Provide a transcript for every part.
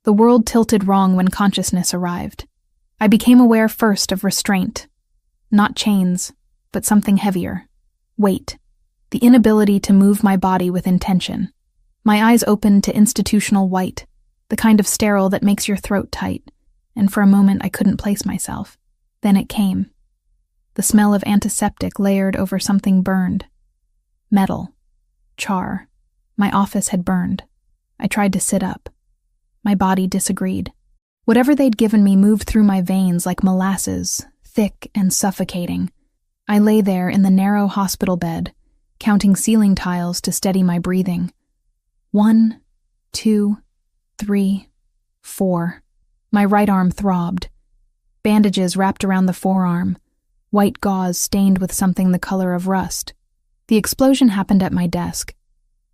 The world tilted wrong when consciousness arrived. I became aware first of restraint. Not chains, but something heavier. Weight. The inability to move my body with intention. My eyes opened to institutional white, the kind of sterile that makes your throat tight, and for a moment I couldn't place myself. Then it came. The smell of antiseptic layered over something burned. Metal. Char. My office had burned. I tried to sit up. My body disagreed. Whatever they'd given me moved through my veins like molasses, thick and suffocating. I lay there in the narrow hospital bed, counting ceiling tiles to steady my breathing. 1, 2, 3, 4. My right arm throbbed. Bandages wrapped around the forearm, white gauze stained with something the color of rust. The explosion happened at my desk.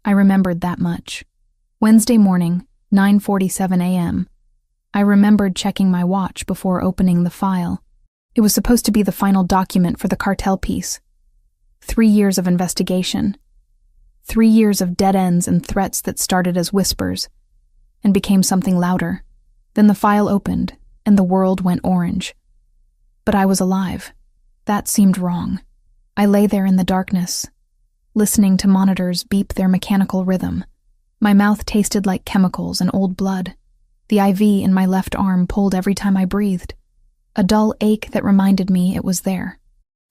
I remembered that much. Wednesday morning, 9:47 a.m. I remembered checking my watch before opening the file. It was supposed to be the final document for the cartel piece. 3 years of investigation. 3 years of dead ends and threats that started as whispers and became something louder. Then the file opened and the world went orange. But I was alive. That seemed wrong. I lay there in the darkness, listening to monitors beep their mechanical rhythm. My mouth tasted like chemicals and old blood. The IV in my left arm pulled every time I breathed. A dull ache that reminded me it was there.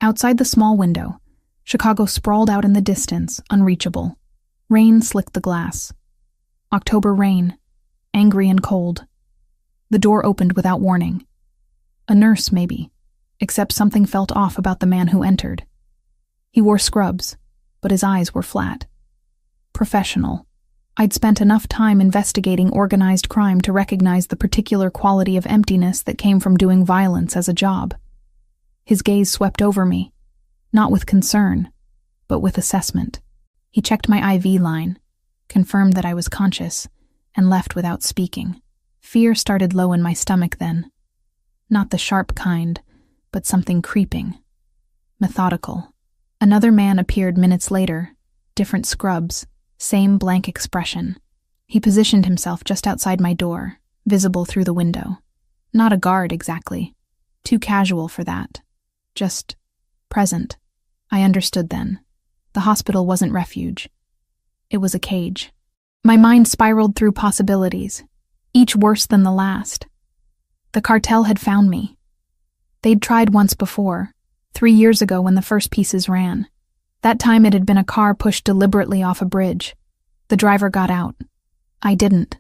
Outside the small window, Chicago sprawled out in the distance, unreachable. Rain slicked the glass. October rain, angry and cold. The door opened without warning. A nurse, maybe, except something felt off about the man who entered. He wore scrubs, but his eyes were flat. Professional. I'd spent enough time investigating organized crime to recognize the particular quality of emptiness that came from doing violence as a job. His gaze swept over me, not with concern, but with assessment. He checked my IV line, confirmed that I was conscious, and left without speaking. Fear started low in my stomach then. Not the sharp kind, but something creeping. Methodical. Another man appeared minutes later, different scrubs, same blank expression. He positioned himself just outside my door, visible through the window. Not a guard exactly. Too casual for that. Just present. I understood then. The hospital wasn't refuge. It was a cage. My mind spiraled through possibilities, each worse than the last. The cartel had found me. They'd tried once before, 3 years ago when the first pieces ran. That time it had been a car pushed deliberately off a bridge. The driver got out. I didn't.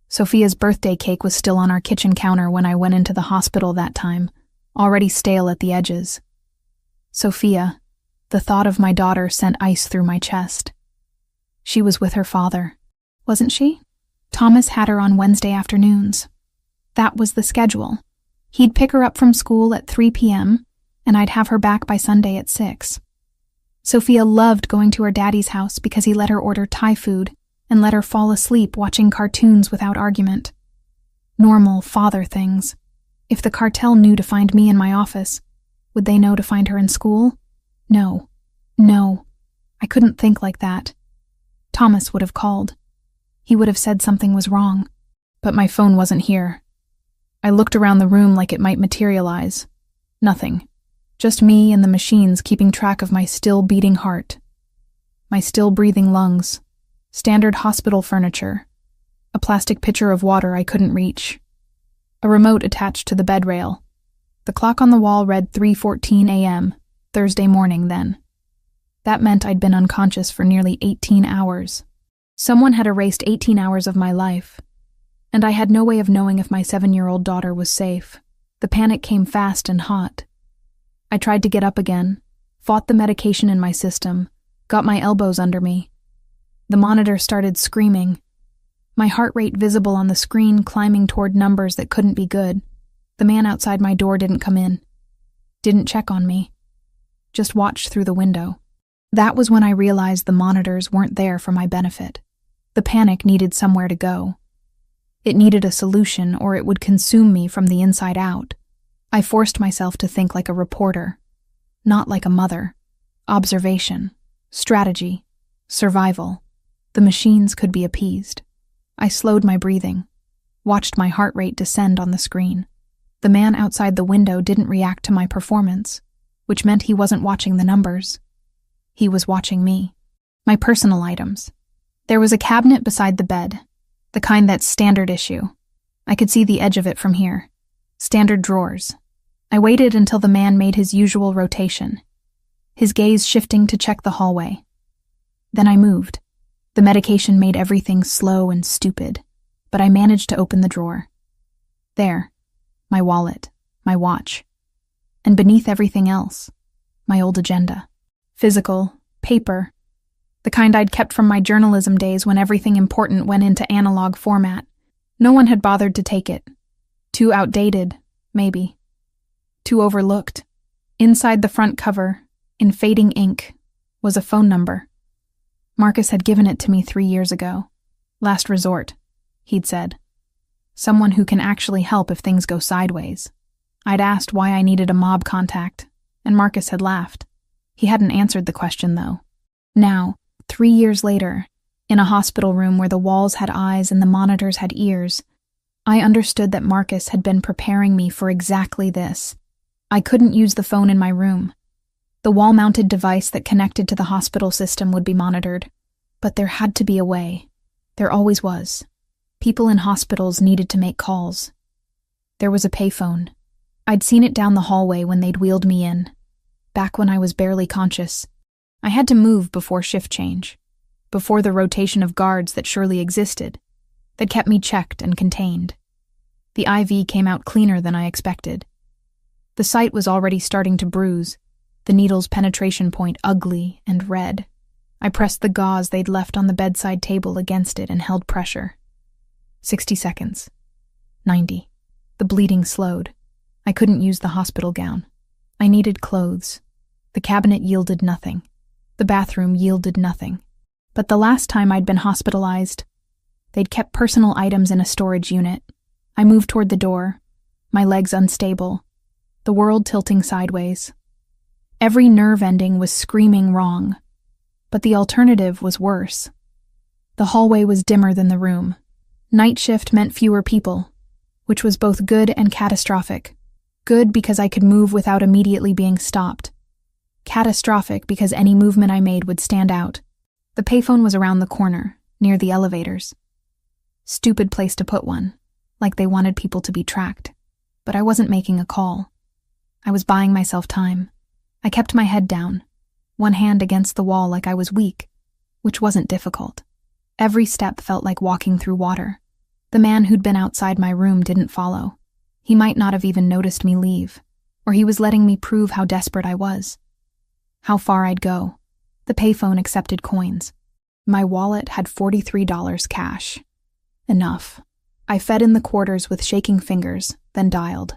Sophia's birthday cake was still on our kitchen counter when I went into the hospital that time, already stale at the edges. Sophia, the thought of my daughter sent ice through my chest. She was with her father, wasn't she? Thomas had her on Wednesday afternoons. That was the schedule. He'd pick her up from school at 3 p.m., and I'd have her back by Sunday at 6. Sophia loved going to her daddy's house because he let her order Thai food and let her fall asleep watching cartoons without argument. Normal father things. If the cartel knew to find me in my office, would they know to find her in school? No. I couldn't think like that. Thomas would have called. He would have said something was wrong. But my phone wasn't here. I looked around the room like it might materialize. Nothing. Just me and the machines keeping track of my still beating heart. My still breathing lungs. Standard hospital furniture. A plastic pitcher of water I couldn't reach. A remote attached to the bed rail. The clock on the wall read 3:14 a.m., Thursday morning then. That meant I'd been unconscious for nearly 18 hours. Someone had erased 18 hours of my life, and I had no way of knowing if my 7-year-old daughter was safe. The panic came fast and hot. I tried to get up again, fought the medication in my system, got my elbows under me. The monitor started screaming. My heart rate visible on the screen climbing toward numbers that couldn't be good. The man outside my door didn't come in. Didn't check on me. Just watched through the window. That was when I realized the monitors weren't there for my benefit. The panic needed somewhere to go. It needed a solution or it would consume me from the inside out. I forced myself to think like a reporter, not like a mother. Observation, strategy, survival. The machines could be appeased. I slowed my breathing. watched my heart rate descend on the screen. The man outside the window didn't react to my performance, which meant he wasn't watching the numbers. He was watching me. My personal items. There was a cabinet beside the bed, the kind that's standard issue. I could see the edge of it from here. Standard drawers. I waited until the man made his usual rotation, his gaze shifting to check the hallway. Then I moved. The medication made everything slow and stupid, but I managed to open the drawer. There, my wallet, my watch, and beneath everything else, my old agenda. Physical, paper, the kind I'd kept from my journalism days when everything important went into analog format. No one had bothered to take it. Too outdated, maybe. Too overlooked. Inside the front cover, in fading ink, was a phone number. Marcus had given it to me 3 years ago. Last resort, he'd said. Someone who can actually help if things go sideways. I'd asked why I needed a mob contact, and Marcus had laughed. He hadn't answered the question, though. Now, 3 years later, in a hospital room where the walls had eyes and the monitors had ears, I understood that Marcus had been preparing me for exactly this. I couldn't use the phone in my room. The wall-mounted device that connected to the hospital system would be monitored. But there had to be a way. There always was. People in hospitals needed to make calls. There was a payphone. I'd seen it down the hallway when they'd wheeled me in. Back when I was barely conscious. I had to move before shift change. Before the rotation of guards that surely existed. That kept me checked and contained. The IV came out cleaner than I expected. The site was already starting to bruise, the needle's penetration point ugly and red. I pressed the gauze they'd left on the bedside table against it and held pressure. 60 seconds. 90. The bleeding slowed. I couldn't use the hospital gown. I needed clothes. The cabinet yielded nothing. The bathroom yielded nothing. But the last time I'd been hospitalized, they'd kept personal items in a storage unit. I moved toward the door, my legs unstable, the world tilting sideways. Every nerve ending was screaming wrong, but the alternative was worse. The hallway was dimmer than the room. Night shift meant fewer people, which was both good and catastrophic. Good because I could move without immediately being stopped. Catastrophic because any movement I made would stand out. The payphone was around the corner, near the elevators. Stupid place to put one, like they wanted people to be tracked. But I wasn't making a call. I was buying myself time. I kept my head down, one hand against the wall like I was weak, which wasn't difficult. Every step felt like walking through water. The man who'd been outside my room didn't follow. He might not have even noticed me leave, or he was letting me prove how desperate I was. How far I'd go. The payphone accepted coins. My wallet had $43 cash. Enough. I fed in the quarters with shaking fingers, then dialed.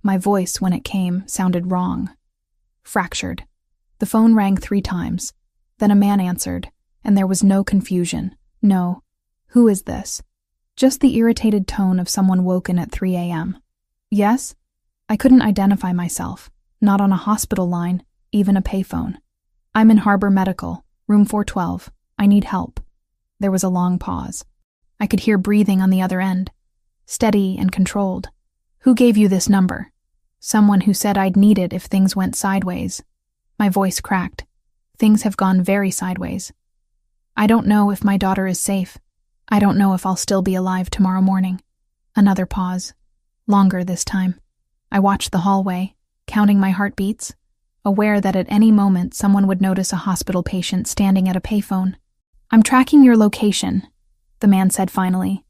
My voice, when it came, sounded wrong. Fractured. The phone rang 3 times. Then a man answered, and there was no confusion. No. Who is this? Just the irritated tone of someone woken at 3 a.m. Yes? I couldn't identify myself. Not on a hospital line, even a payphone. I'm in Harbor Medical, room 412. I need help. There was a long pause. I could hear breathing on the other end. Steady and controlled. Who gave you this number? Someone who said I'd need it if things went sideways. My voice cracked. Things have gone very sideways. I don't know if my daughter is safe. I don't know if I'll still be alive tomorrow morning. Another pause. Longer this time. I watched the hallway, counting my heartbeats, aware that at any moment someone would notice a hospital patient standing at a payphone. I'm tracking your location, the man said finally.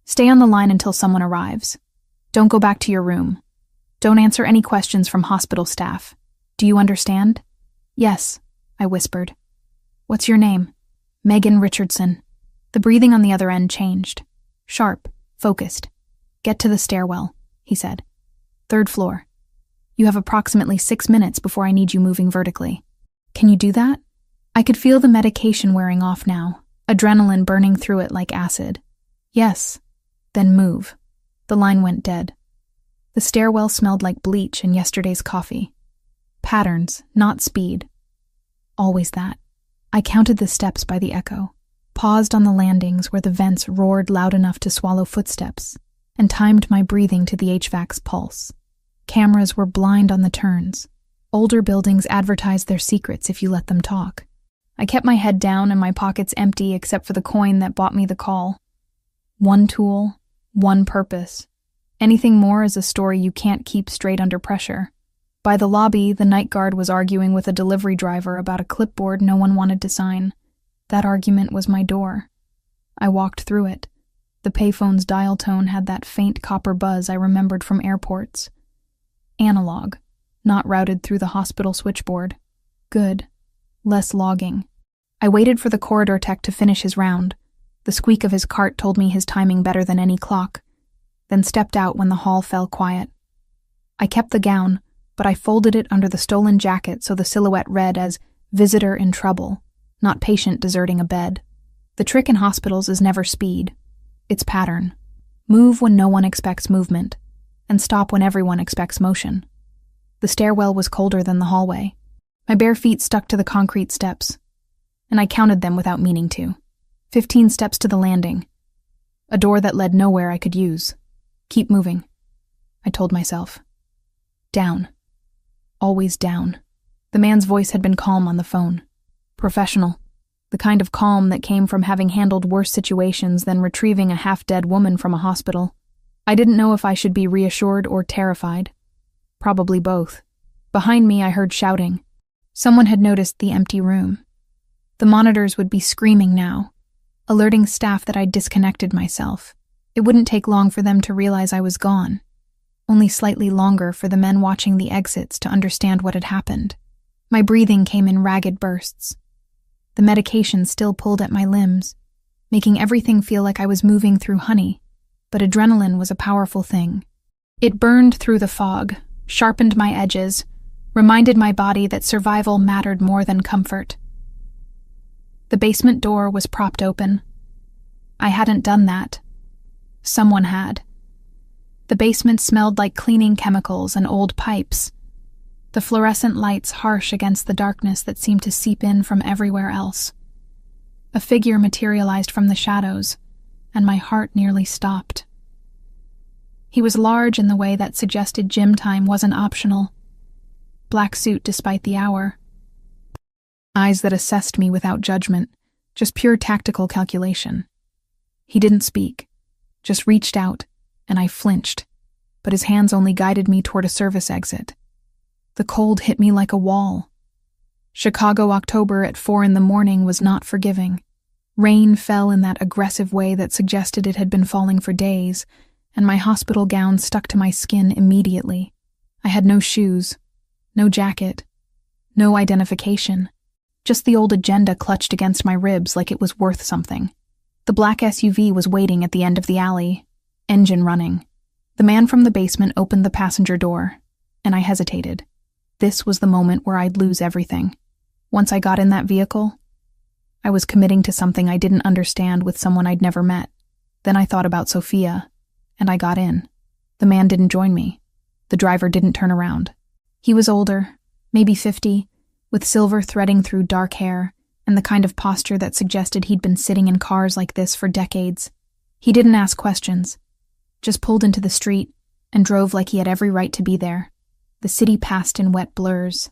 Stay on the line until someone arrives. Don't go back to your room. Don't answer any questions from hospital staff. Do you understand? Yes, I whispered. What's your name? Megan Richardson. The breathing on the other end changed. Sharp, focused. Get to the stairwell, he said. 3rd floor. You have approximately 6 minutes before I need you moving vertically. Can you do that? I could feel the medication wearing off now, adrenaline burning through it like acid. Yes. Then move. The line went dead. The stairwell smelled like bleach and yesterday's coffee. Patterns, not speed. Always that. I counted the steps by the echo. paused on the landings where the vents roared loud enough to swallow footsteps, and timed my breathing to the HVAC's pulse. Cameras were blind on the turns. Older buildings advertised their secrets if you let them talk. I kept my head down and my pockets empty except for the coin that bought me the call. One tool, one purpose. Anything more is a story you can't keep straight under pressure. By the lobby, the night guard was arguing with a delivery driver about a clipboard no one wanted to sign. That argument was my door. I walked through it. The payphone's dial tone had that faint copper buzz I remembered from airports. Analog, not routed through the hospital switchboard. Good. Less logging. I waited for the corridor tech to finish his round. The squeak of his cart told me his timing better than any clock, then stepped out when the hall fell quiet. I kept the gown, but I folded it under the stolen jacket so the silhouette read as visitor in trouble, not patient deserting a bed. The trick in hospitals is never speed. It's pattern. Move when no one expects movement, and stop when everyone expects motion. The stairwell was colder than the hallway. My bare feet stuck to the concrete steps, and I counted them without meaning to. 15 steps to the landing. A door that led nowhere I could use. Keep moving, I told myself. Down. Always down. The man's voice had been calm on the phone. Professional. The kind of calm that came from having handled worse situations than retrieving a half-dead woman from a hospital. I didn't know if I should be reassured or terrified. Probably both. Behind me, I heard shouting. Someone had noticed the empty room. The monitors would be screaming now, alerting staff that I'd disconnected myself. It wouldn't take long for them to realize I was gone. Only slightly longer for the men watching the exits to understand what had happened. My breathing came in ragged bursts. The medication still pulled at my limbs, making everything feel like I was moving through honey, but adrenaline was a powerful thing. It burned through the fog, sharpened my edges, reminded my body that survival mattered more than comfort. The basement door was propped open. I hadn't done that. Someone had. The basement smelled like cleaning chemicals and old pipes, the fluorescent lights harsh against the darkness that seemed to seep in from everywhere else. A figure materialized from the shadows, and my heart nearly stopped. He was large in the way that suggested gym time wasn't optional. Black suit despite the hour. Eyes that assessed me without judgment, just pure tactical calculation. He didn't speak, just reached out, and I flinched, but his hands only guided me toward a service exit. The cold hit me like a wall. Chicago October at 4 a.m. was not forgiving. Rain fell in that aggressive way that suggested it had been falling for days, and my hospital gown stuck to my skin immediately. I had no shoes, no jacket, no identification. Just the old agenda clutched against my ribs like it was worth something. The black SUV was waiting at the end of the alley, engine running. The man from the basement opened the passenger door, and I hesitated. This was the moment where I'd lose everything. Once I got in that vehicle, I was committing to something I didn't understand with someone I'd never met. Then I thought about Sophia, and I got in. The man didn't join me. The driver didn't turn around. He was older, maybe 50, with silver threading through dark hair, and the kind of posture that suggested he'd been sitting in cars like this for decades. He didn't ask questions, just pulled into the street and drove like he had every right to be there. The city passed in wet blurs.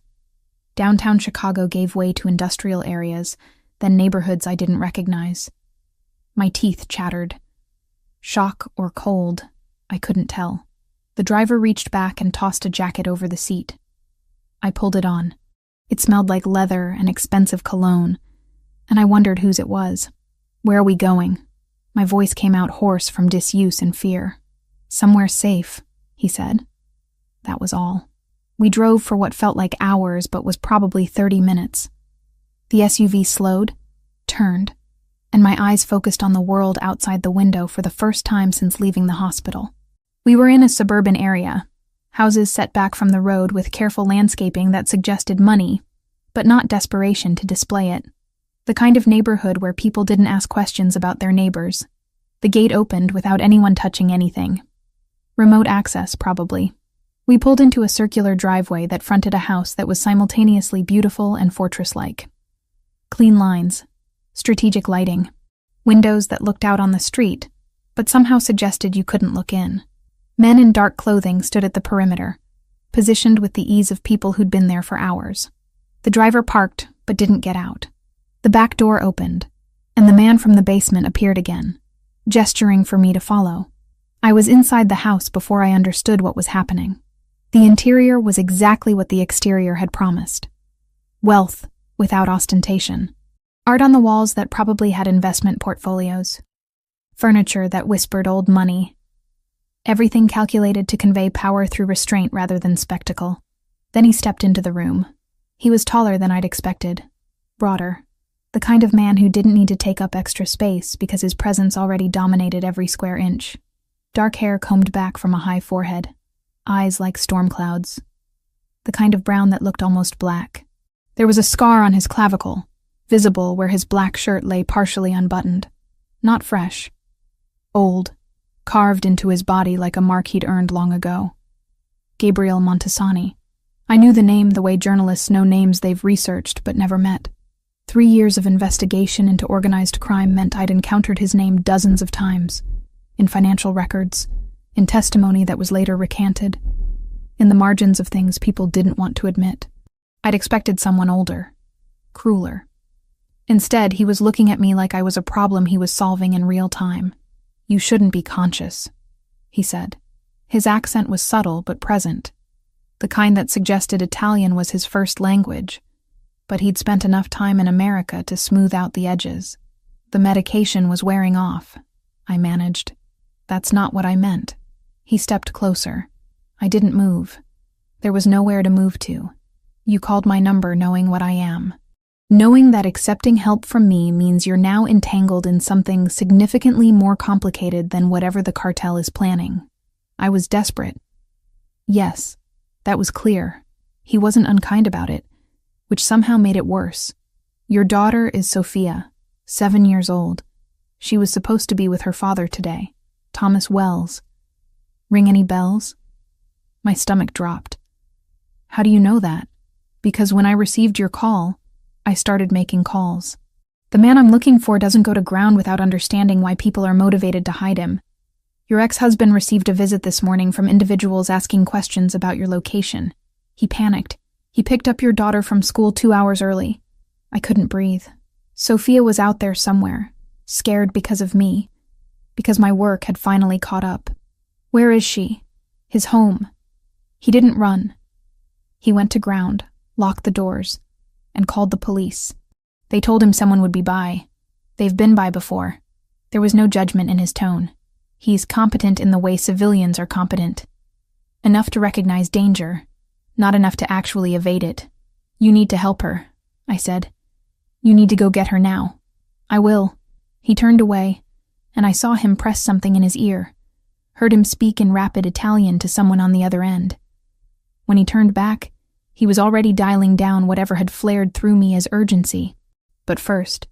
Downtown Chicago gave way to industrial areas, then neighborhoods I didn't recognize. My teeth chattered. Shock or cold, I couldn't tell. The driver reached back and tossed a jacket over the seat. I pulled it on. It smelled like leather and expensive cologne, and I wondered whose it was. Where are we going? My voice came out hoarse from disuse and fear. Somewhere safe, he said. That was all. We drove for what felt like hours, but was probably 30 minutes. The SUV slowed, turned, and my eyes focused on the world outside the window for the first time since leaving the hospital. We were in a suburban area, houses set back from the road with careful landscaping that suggested money, but not desperation to display it. The kind of neighborhood where people didn't ask questions about their neighbors. The gate opened without anyone touching anything. Remote access, probably. We pulled into a circular driveway that fronted a house that was simultaneously beautiful and fortress-like. Clean lines, strategic lighting, Windows that looked out on the street, but somehow suggested you couldn't look in. Men in dark clothing stood at the perimeter, positioned with the ease of people who'd been there for hours. The driver parked, but didn't get out. The back door opened, and the man from the basement appeared again, gesturing for me to follow. I was inside the house before I understood what was happening. The interior was exactly what the exterior had promised. Wealth without ostentation. Art on the walls that probably had investment portfolios. Furniture that whispered old money. Everything calculated to convey power through restraint rather than spectacle. Then he stepped into the room. He was taller than I'd expected. Broader. The kind of man who didn't need to take up extra space because his presence already dominated every square inch. Dark hair combed back from a high forehead. Eyes like storm clouds. The kind of brown that looked almost black. There was a scar on his clavicle, visible where his black shirt lay partially unbuttoned. Not fresh. Old. Carved into his body like a mark he'd earned long ago. Gabriel Montesani. I knew the name the way journalists know names they've researched but never met. 3 years of investigation into organized crime meant I'd encountered his name dozens of times. In financial records, in testimony that was later recanted, in the margins of things people didn't want to admit. I'd expected someone older, crueler. Instead, he was looking at me like I was a problem he was solving in real time. "You shouldn't be conscious," he said. His accent was subtle but present, the kind that suggested Italian was his first language, but he'd spent enough time in America to smooth out the edges. "The medication was wearing off," I managed. "That's not what I meant." He stepped closer. I didn't move. There was nowhere to move to. "You called my number knowing what I am. Knowing that accepting help from me means you're now entangled in something significantly more complicated than whatever the cartel is planning." I was desperate. Yes, that was clear. He wasn't unkind about it, which somehow made it worse. "Your daughter is Sophia, 7 years old. She was supposed to be with her father today, Thomas Wells. Ring any bells?" My stomach dropped. "How do you know that?" "Because when I received your call, I started making calls. The man I'm looking for doesn't go to ground without understanding why people are motivated to hide him. Your ex-husband received a visit this morning from individuals asking questions about your location. He panicked. He picked up your daughter from school 2 hours early. I couldn't breathe. Sophia was out there somewhere, scared because of me, because my work had finally caught up. Where is she? His home. He didn't run. He went to ground, locked the doors, and called the police. They told him someone would be by. They've been by before." There was no judgment in his tone. "He's competent in the way civilians are competent. Enough to recognize danger, not enough to actually evade it. You need to help her," I said. "You need to go get her now." "I will." He turned away, and I saw him press something in his ear, heard him speak in rapid Italian to someone on the other end. When he turned back, he was already dialing down whatever had flared through me as urgency. "But first,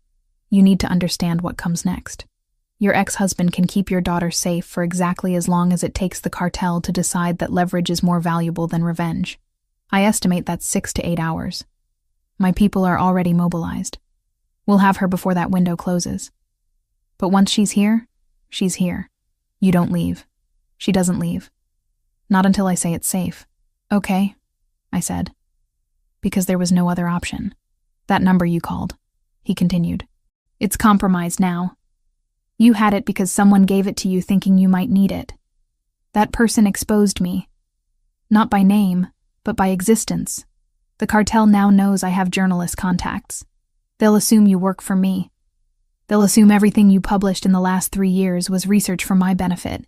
you need to understand what comes next. Your ex-husband can keep your daughter safe for exactly as long as it takes the cartel to decide that leverage is more valuable than revenge. I estimate that's 6 to 8 hours. My people are already mobilized. We'll have her before that window closes. But once she's here, she's here. You don't leave. She doesn't leave. Not until I say it's safe." "Okay," I said, because there was no other option. "That number you called," he continued. "It's compromised now. You had it because someone gave it to you thinking you might need it. That person exposed me. Not by name, but by existence. The cartel now knows I have journalist contacts. They'll assume you work for me. They'll assume everything you published in the last 3 years was research for my benefit.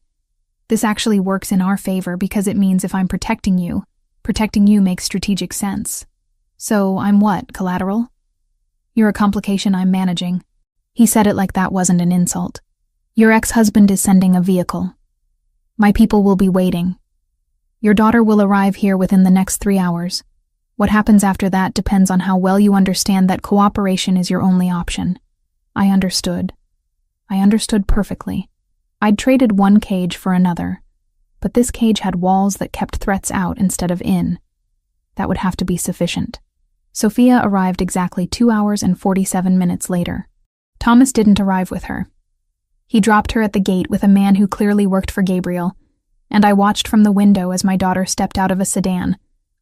This actually works in our favor because it means if I'm protecting you makes strategic sense. So I'm what, collateral? You're a complication I'm managing." He said it like that wasn't an insult. "Your ex-husband is sending a vehicle. My people will be waiting. Your daughter will arrive here within the next 3 hours. What happens after that depends on how well you understand that cooperation is your only option." I understood. I understood perfectly. I'd traded one cage for another, but this cage had walls that kept threats out instead of in. That would have to be sufficient. Sophia arrived exactly 2 hours and 47 minutes later. Thomas didn't arrive with her. He dropped her at the gate with a man who clearly worked for Gabriel, and I watched from the window as my daughter stepped out of a sedan,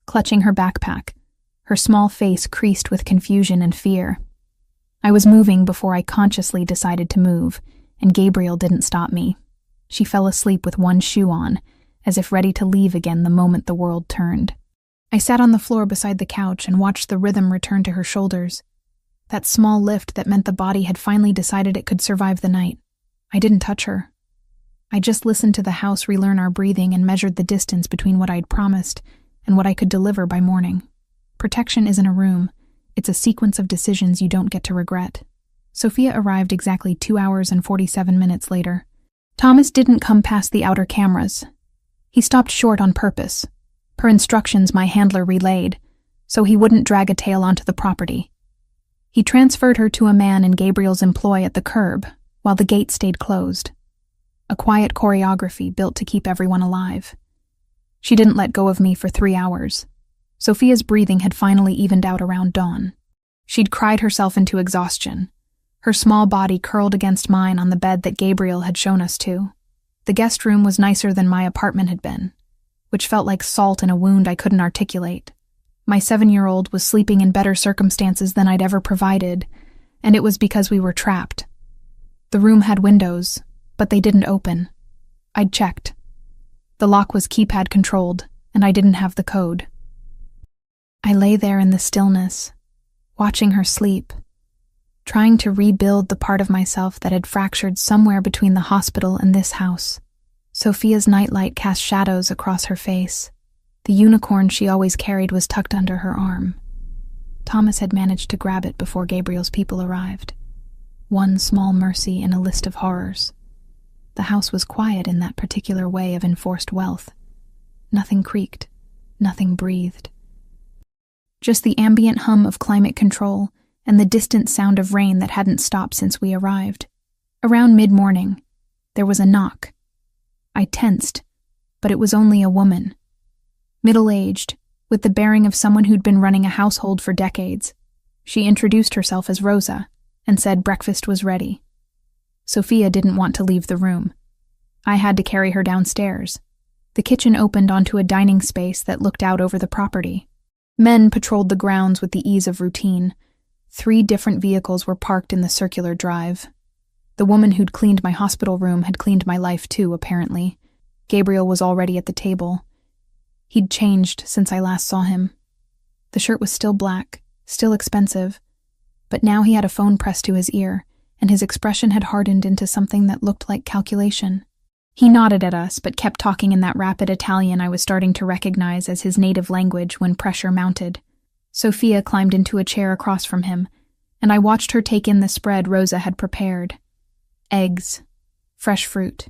clutching her backpack, her small face creased with confusion and fear. I was moving before I consciously decided to move, and Gabriel didn't stop me. She fell asleep with one shoe on, as if ready to leave again the moment the world turned. I sat on the floor beside the couch and watched the rhythm return to her shoulders. That small lift that meant the body had finally decided it could survive the night. I didn't touch her. I just listened to the house relearn our breathing and measured the distance between what I'd promised and what I could deliver by morning. Protection isn't a room. It's a sequence of decisions you don't get to regret. Sophia arrived exactly 2 hours and 47 minutes later. Thomas didn't come past the outer cameras. He stopped short on purpose, per instructions my handler relayed, so he wouldn't drag a tail onto the property. He transferred her to a man in Gabriel's employ at the curb, while the gate stayed closed. A quiet choreography built to keep everyone alive. She didn't let go of me for 3 hours. Sophia's breathing had finally evened out around dawn. She'd cried herself into exhaustion, her small body curled against mine on the bed that Gabriel had shown us to. The guest room was nicer than my apartment had been, which felt like salt in a wound I couldn't articulate. My 7-year-old was sleeping in better circumstances than I'd ever provided, and it was because we were trapped. The room had windows, but they didn't open. I'd checked. The lock was keypad controlled, and I didn't have the code. I lay there in the stillness, watching her sleep, trying to rebuild the part of myself that had fractured somewhere between the hospital and this house. Sophia's nightlight cast shadows across her face. The unicorn she always carried was tucked under her arm. Thomas had managed to grab it before Gabriel's people arrived. One small mercy in a list of horrors. The house was quiet in that particular way of enforced wealth. Nothing creaked, nothing breathed. Just the ambient hum of climate control and the distant sound of rain that hadn't stopped since we arrived. Around mid-morning, there was a knock. I tensed, but it was only a woman. Middle-aged, with the bearing of someone who'd been running a household for decades. She introduced herself as Rosa and said breakfast was ready. Sophia didn't want to leave the room. I had to carry her downstairs. The kitchen opened onto a dining space that looked out over the property. Men patrolled the grounds with the ease of routine. 3 different vehicles were parked in the circular drive. The woman who'd cleaned my hospital room had cleaned my life too, apparently. Gabriel was already at the table. He'd changed since I last saw him. The shirt was still black, still expensive, but now he had a phone pressed to his ear, and his expression had hardened into something that looked like calculation. He nodded at us, but kept talking in that rapid Italian I was starting to recognize as his native language when pressure mounted. Sophia climbed into a chair across from him, and I watched her take in the spread Rosa had prepared. Eggs, fresh fruit,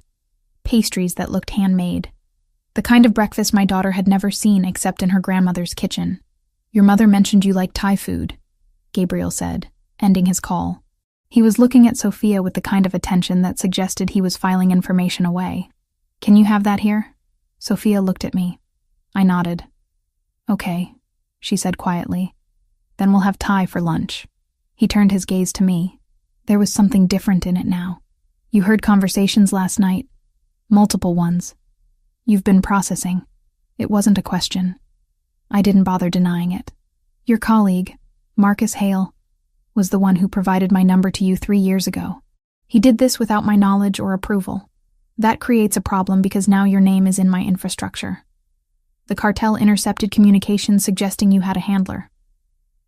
pastries that looked handmade. The kind of breakfast my daughter had never seen except in her grandmother's kitchen. "Your mother mentioned you liked Thai food," Gabriel said, ending his call. He was looking at Sophia with the kind of attention that suggested he was filing information away. "Can you have that here?" Sophia looked at me. I nodded. "Okay," she said quietly. "Then we'll have Thai for lunch." He turned his gaze to me. There was something different in it now. "You heard conversations last night. Multiple ones. You've been processing." It wasn't a question. I didn't bother denying it. "Your colleague, Marcus Hale, was the one who provided my number to you 3 years ago. He did this without my knowledge or approval. That creates a problem because now your name is in my infrastructure. The cartel intercepted communications suggesting you had a handler.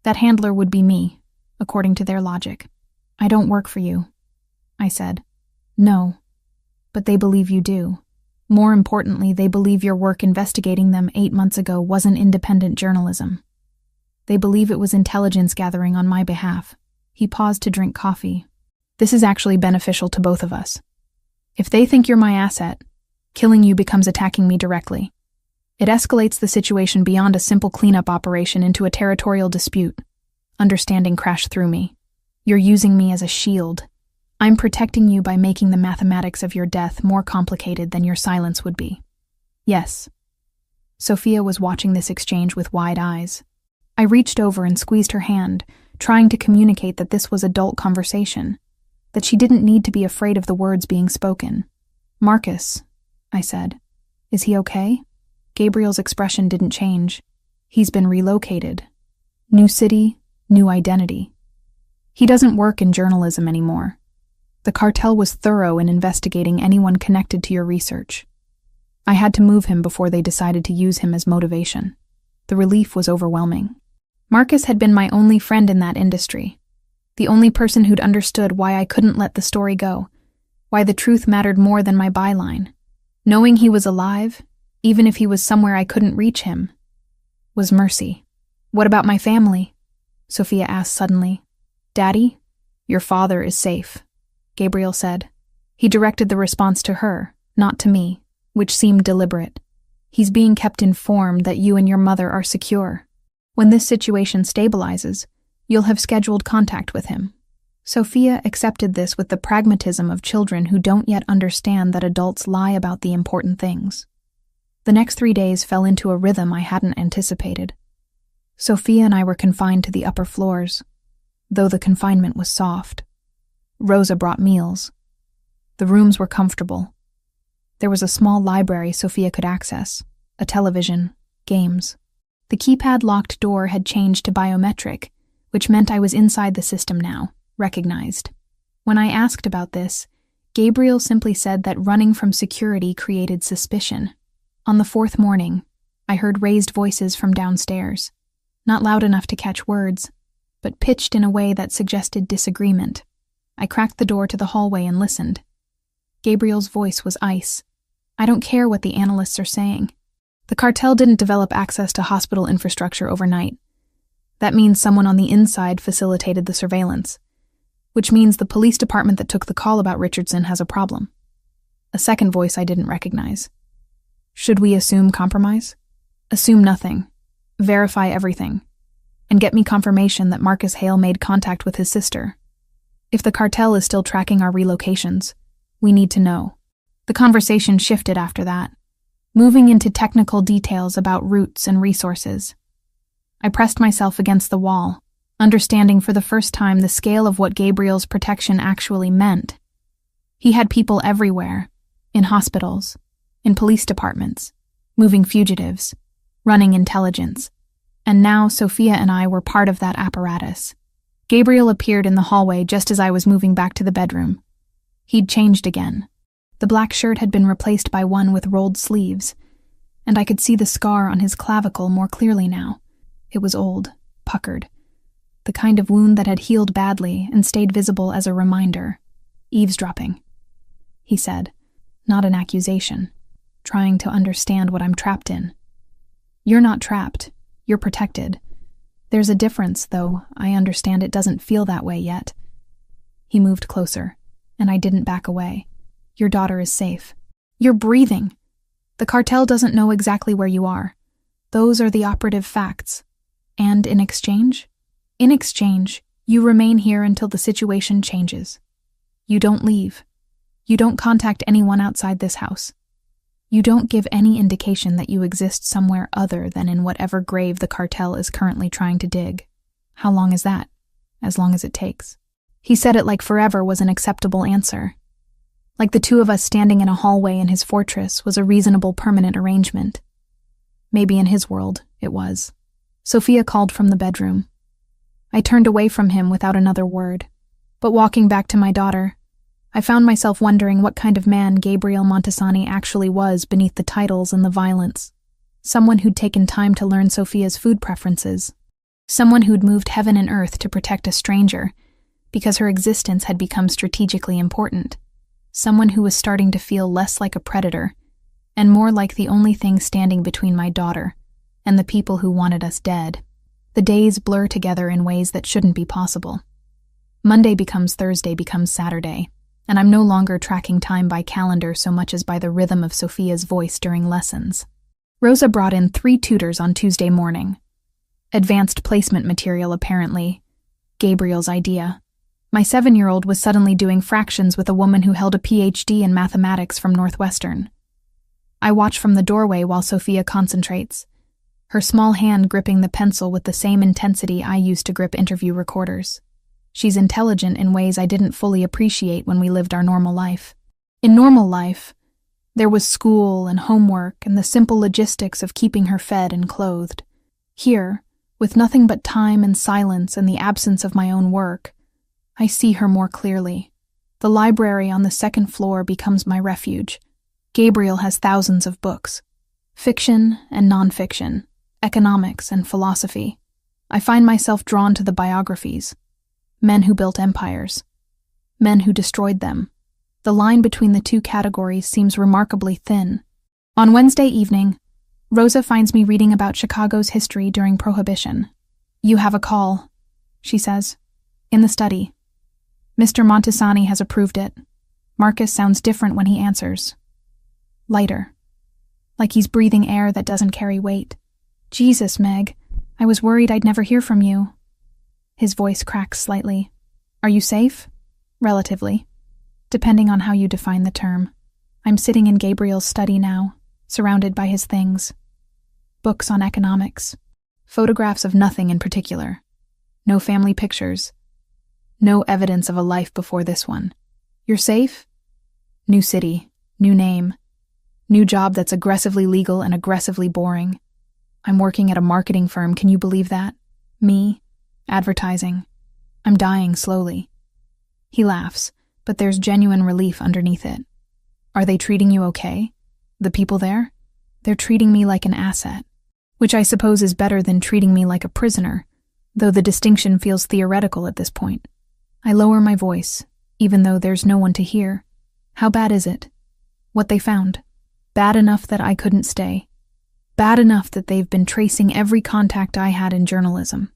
That handler would be me, according to their logic. I don't work for you," I said. "No, but they believe you do. More importantly, they believe your work investigating them 8 months ago wasn't independent journalism. They believe it was intelligence gathering on my behalf." He paused to drink coffee. "This is actually beneficial to both of us. If they think you're my asset, killing you becomes attacking me directly. It escalates the situation beyond a simple cleanup operation into a territorial dispute. Understanding crashed through me. You're using me as a shield. I'm protecting you by making the mathematics of your death more complicated than your silence would be." "Yes." Sophia was watching this exchange with wide eyes. I reached over and squeezed her hand, trying to communicate that this was adult conversation. that she didn't need to be afraid of the words being spoken. "Marcus," I said. "Is he okay?" Gabriel's expression didn't change. "He's been relocated. New city, new identity. He doesn't work in journalism anymore. The cartel was thorough in investigating anyone connected to your research. I had to move him before they decided to use him as motivation." The relief was overwhelming. Marcus had been my only friend in that industry, the only person who'd understood why I couldn't let the story go, why the truth mattered more than my byline. Knowing he was alive, even if he was somewhere I couldn't reach him, was mercy. "What about my family?" Sophia asked suddenly. "Daddy, your father is safe," Gabriel said. He directed the response to her, not to me, which seemed deliberate. "He's being kept informed that you and your mother are secure. When this situation stabilizes, you'll have scheduled contact with him." Sophia accepted this with the pragmatism of children who don't yet understand that adults lie about the important things. The next 3 days fell into a rhythm I hadn't anticipated. Sophia and I were confined to the upper floors, though the confinement was soft. Rosa brought meals. The rooms were comfortable. There was a small library Sophia could access, a television, games. The keypad-locked door had changed to biometric, which meant I was inside the system now, recognized. When I asked about this, Gabriel simply said that running from security created suspicion. On the 4th morning, I heard raised voices from downstairs, not loud enough to catch words, but pitched in a way that suggested disagreement. I cracked the door to the hallway and listened. Gabriel's voice was ice. "I don't care what the analysts are saying. The cartel didn't develop access to hospital infrastructure overnight. That means someone on the inside facilitated the surveillance, which means the police department that took the call about Richardson has a problem." A second voice I didn't recognize. "Should we assume compromise?" "Assume nothing. Verify everything. And get me confirmation that Marcus Hale made contact with his sister. If the cartel is still tracking our relocations, we need to know." The conversation shifted after that, moving into technical details about routes and resources. I pressed myself against the wall, understanding for the first time the scale of what Gabriel's protection actually meant. He had people everywhere, in hospitals, in police departments, moving fugitives, running intelligence. And now Sophia and I were part of that apparatus. Gabriel appeared in the hallway just as I was moving back to the bedroom. He'd changed again. The black shirt had been replaced by one with rolled sleeves, and I could see the scar on his clavicle more clearly now. It was old, puckered, the kind of wound that had healed badly and stayed visible as a reminder. "Eavesdropping," he said, not an accusation, trying to understand what I'm trapped in. "You're not trapped. You're protected. There's a difference, though I understand it doesn't feel that way yet." He moved closer, and I didn't back away. "Your daughter is safe. You're breathing. The cartel doesn't know exactly where you are. Those are the operative facts. And in exchange? In exchange, you remain here until the situation changes. You don't leave. You don't contact anyone outside this house. You don't give any indication that you exist somewhere other than in whatever grave the cartel is currently trying to dig. How long is that? As long as it takes." He said it like forever was an acceptable answer. Like the two of us standing in a hallway in his fortress was a reasonable permanent arrangement. Maybe in his world, it was. Sophia called from the bedroom. I turned away from him without another word, but walking back to my daughter, I found myself wondering what kind of man Gabriel Montesani actually was beneath the titles and the violence. Someone who'd taken time to learn Sophia's food preferences. Someone who'd moved heaven and earth to protect a stranger because her existence had become strategically important. Someone who was starting to feel less like a predator and more like the only thing standing between my daughter and the people who wanted us dead. The days blur together in ways that shouldn't be possible. Monday becomes Thursday becomes Saturday, and I'm no longer tracking time by calendar so much as by the rhythm of Sophia's voice during lessons. Rosa brought in 3 tutors on Tuesday morning. Advanced placement material, apparently. Gabriel's idea. My 7-year-old was suddenly doing fractions with a woman who held a PhD in mathematics from Northwestern. I watch from the doorway while Sophia concentrates, her small hand gripping the pencil with the same intensity I used to grip interview recorders. She's intelligent in ways I didn't fully appreciate when we lived our normal life. In normal life, there was school and homework and the simple logistics of keeping her fed and clothed. Here, with nothing but time and silence and the absence of my own work, I see her more clearly. The library on the second floor becomes my refuge. Gabriel has thousands of books. Fiction and nonfiction, economics and philosophy. I find myself drawn to the biographies. Men who built empires. Men who destroyed them. The line between the two categories seems remarkably thin. On Wednesday evening, Rosa finds me reading about Chicago's history during Prohibition. "You have a call," she says. "In the study. Mr. Montesani has approved it." Marcus sounds different when he answers. Lighter. Like he's breathing air that doesn't carry weight. "Jesus, Meg, I was worried I'd never hear from you." His voice cracks slightly. "Are you safe?" "Relatively. Depending on how you define the term. I'm sitting in Gabriel's study now, surrounded by his things. Books on economics. Photographs of nothing in particular. No family pictures. No evidence of a life before this one. You're safe? New city, new name. New job that's aggressively legal and aggressively boring. I'm working at a marketing firm, can you believe that? Me? Advertising. I'm dying slowly. He laughs, but there's genuine relief underneath it. Are they treating you okay? The people there? They're treating me like an asset, which I suppose is better than treating me like a prisoner, though the distinction feels theoretical at this point. I lower my voice, even though there's no one to hear. How bad is it? What they found? Bad enough that I couldn't stay. Bad enough that they've been tracing every contact I had in journalism.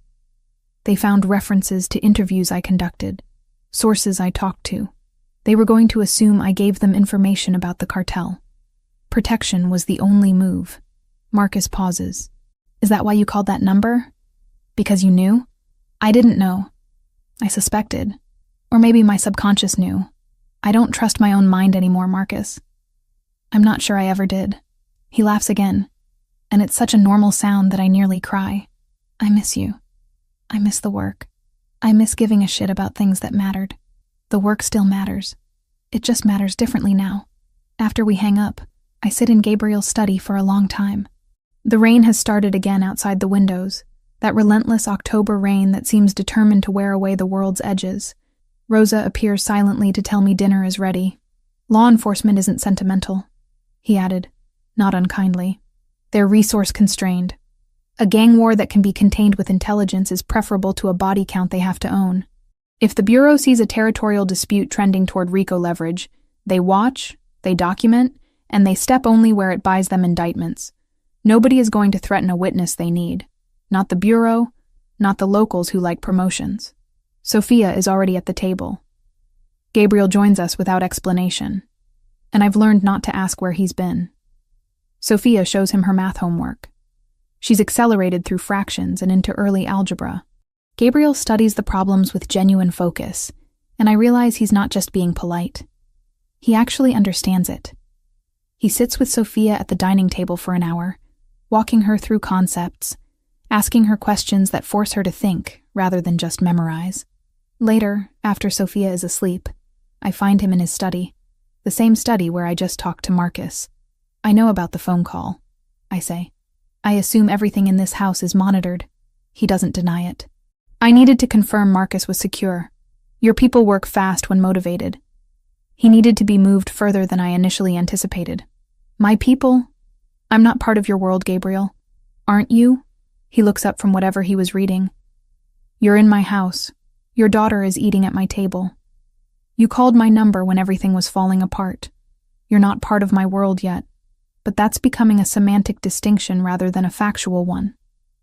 They found references to interviews I conducted, sources I talked to. They were going to assume I gave them information about the cartel. Protection was the only move. Marcus pauses. "Is that why you called that number? Because you knew?" "I didn't know. I suspected. Or maybe my subconscious knew. I don't trust my own mind anymore, Marcus. I'm not sure I ever did." He laughs again, and it's such a normal sound that I nearly cry. "I miss you. I miss the work. I miss giving a shit about things that mattered. The work still matters. It just matters differently now." After we hang up, I sit in Gabriel's study for a long time. The rain has started again outside the windows, that relentless October rain that seems determined to wear away the world's edges. Rosa appears silently to tell me dinner is ready. "Law enforcement isn't sentimental," he added, not unkindly. "They're resource-constrained. A gang war that can be contained with intelligence is preferable to a body count they have to own. If the Bureau sees a territorial dispute trending toward RICO leverage, they watch, they document, and they step only where it buys them indictments. Nobody is going to threaten a witness they need. Not the Bureau, not the locals who like promotions." Sophia is already at the table. Gabriel joins us without explanation, and I've learned not to ask where he's been. Sophia shows him her math homework. She's accelerated through fractions and into early algebra. Gabriel studies the problems with genuine focus, and I realize he's not just being polite. He actually understands it. He sits with Sophia at the dining table for an hour, walking her through concepts, asking her questions that force her to think rather than just memorize. Later, after Sophia is asleep, I find him in his study, the same study where I just talked to Marcus. "I know about the phone call," I say. "I assume everything in this house is monitored." He doesn't deny it. "I needed to confirm Marcus was secure. Your people work fast when motivated." He needed to be moved further than I initially anticipated. "My people? I'm not part of your world, Gabriel. Aren't you?" He looks up from whatever he was reading. "You're in my house. Your daughter is eating at my table. You called my number when everything was falling apart. You're not part of my world yet, but that's becoming a semantic distinction rather than a factual one.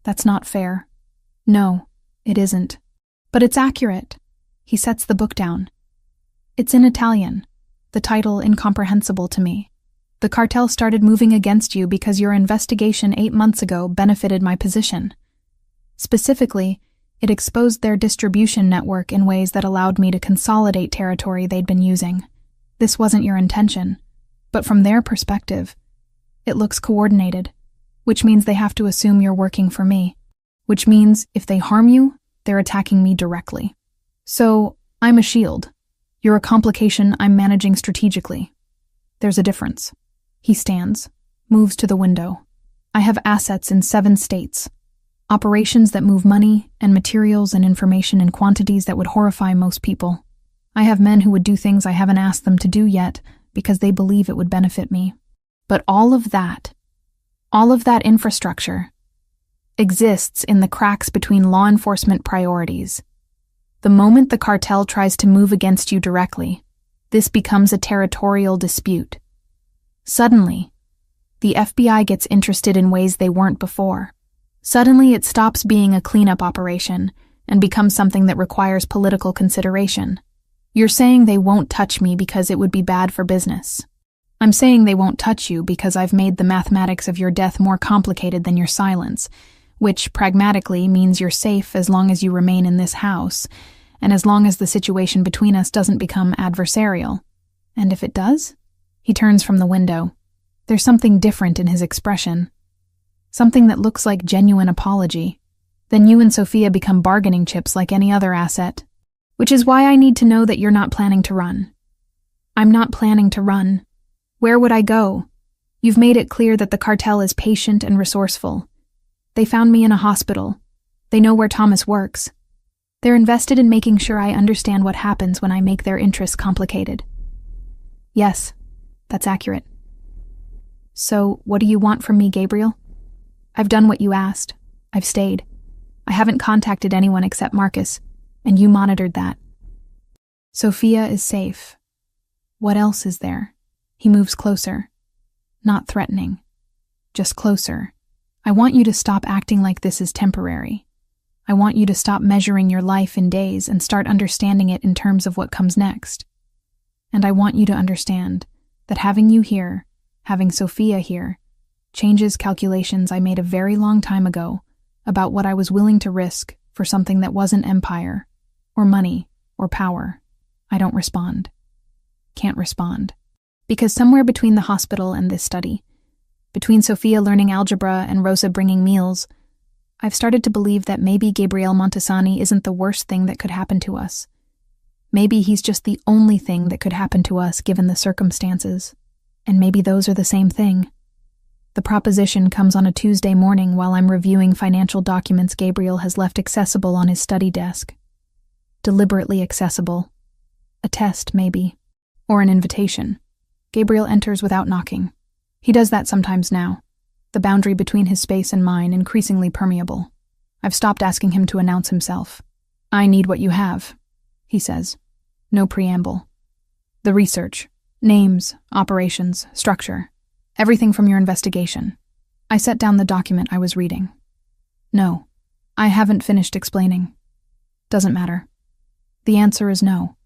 That's not fair." "No, it isn't. But it's accurate." He sets the book down. "It's in Italian, the title incomprehensible to me. The cartel started moving against you because your investigation 8 months ago benefited my position. Specifically, it exposed their distribution network in ways that allowed me to consolidate territory they'd been using. This wasn't your intention, but from their perspective, it looks coordinated, which means they have to assume you're working for me, which means if they harm you, they're attacking me directly. So, I'm a shield. You're a complication I'm managing strategically. There's a difference. He stands, moves to the window. I have assets in 7 states. Operations that move money and materials and information in quantities that would horrify most people. I have men who would do things I haven't asked them to do yet because they believe it would benefit me. But all of that infrastructure exists in the cracks between law enforcement priorities. The moment the cartel tries to move against you directly, this becomes a territorial dispute. Suddenly, the FBI gets interested in ways they weren't before. Suddenly, it stops being a cleanup operation and becomes something that requires political consideration. You're saying they won't touch me because it would be bad for business. I'm saying they won't touch you because I've made the mathematics of your death more complicated than your silence, which pragmatically means you're safe as long as you remain in this house, and as long as the situation between us doesn't become adversarial. And if it does? He turns from the window. There's something different in his expression. Something that looks like genuine apology. Then you and Sophia become bargaining chips like any other asset. Which is why I need to know that you're not planning to run. I'm not planning to run. Where would I go? You've made it clear that the cartel is patient and resourceful. They found me in a hospital. They know where Thomas works. They're invested in making sure I understand what happens when I make their interests complicated. Yes, that's accurate. So, what do you want from me, Gabriel? I've done what you asked. I've stayed. I haven't contacted anyone except Marcus, and you monitored that. Sophia is safe. What else is there? He moves closer. Not threatening. Just closer. I want you to stop acting like this is temporary. I want you to stop measuring your life in days and start understanding it in terms of what comes next. And I want you to understand that having you here, having Sophia here, changes calculations I made a very long time ago about what I was willing to risk for something that wasn't empire, or money, or power. I don't respond. Can't respond. Because somewhere between the hospital and this study, between Sophia learning algebra and Rosa bringing meals, I've started to believe that maybe Gabriel Montesani isn't the worst thing that could happen to us. Maybe he's just the only thing that could happen to us given the circumstances. And maybe those are the same thing. The proposition comes on a Tuesday morning while I'm reviewing financial documents Gabriel has left accessible on his study desk. Deliberately accessible. A test, maybe. Or an invitation. Gabriel enters without knocking. He does that sometimes now. The boundary between his space and mine increasingly permeable. I've stopped asking him to announce himself. I need what you have, he says. No preamble. The research. Names, operations, structure. Everything from your investigation. I set down the document I was reading. No, I haven't finished explaining. Doesn't matter. The answer is no.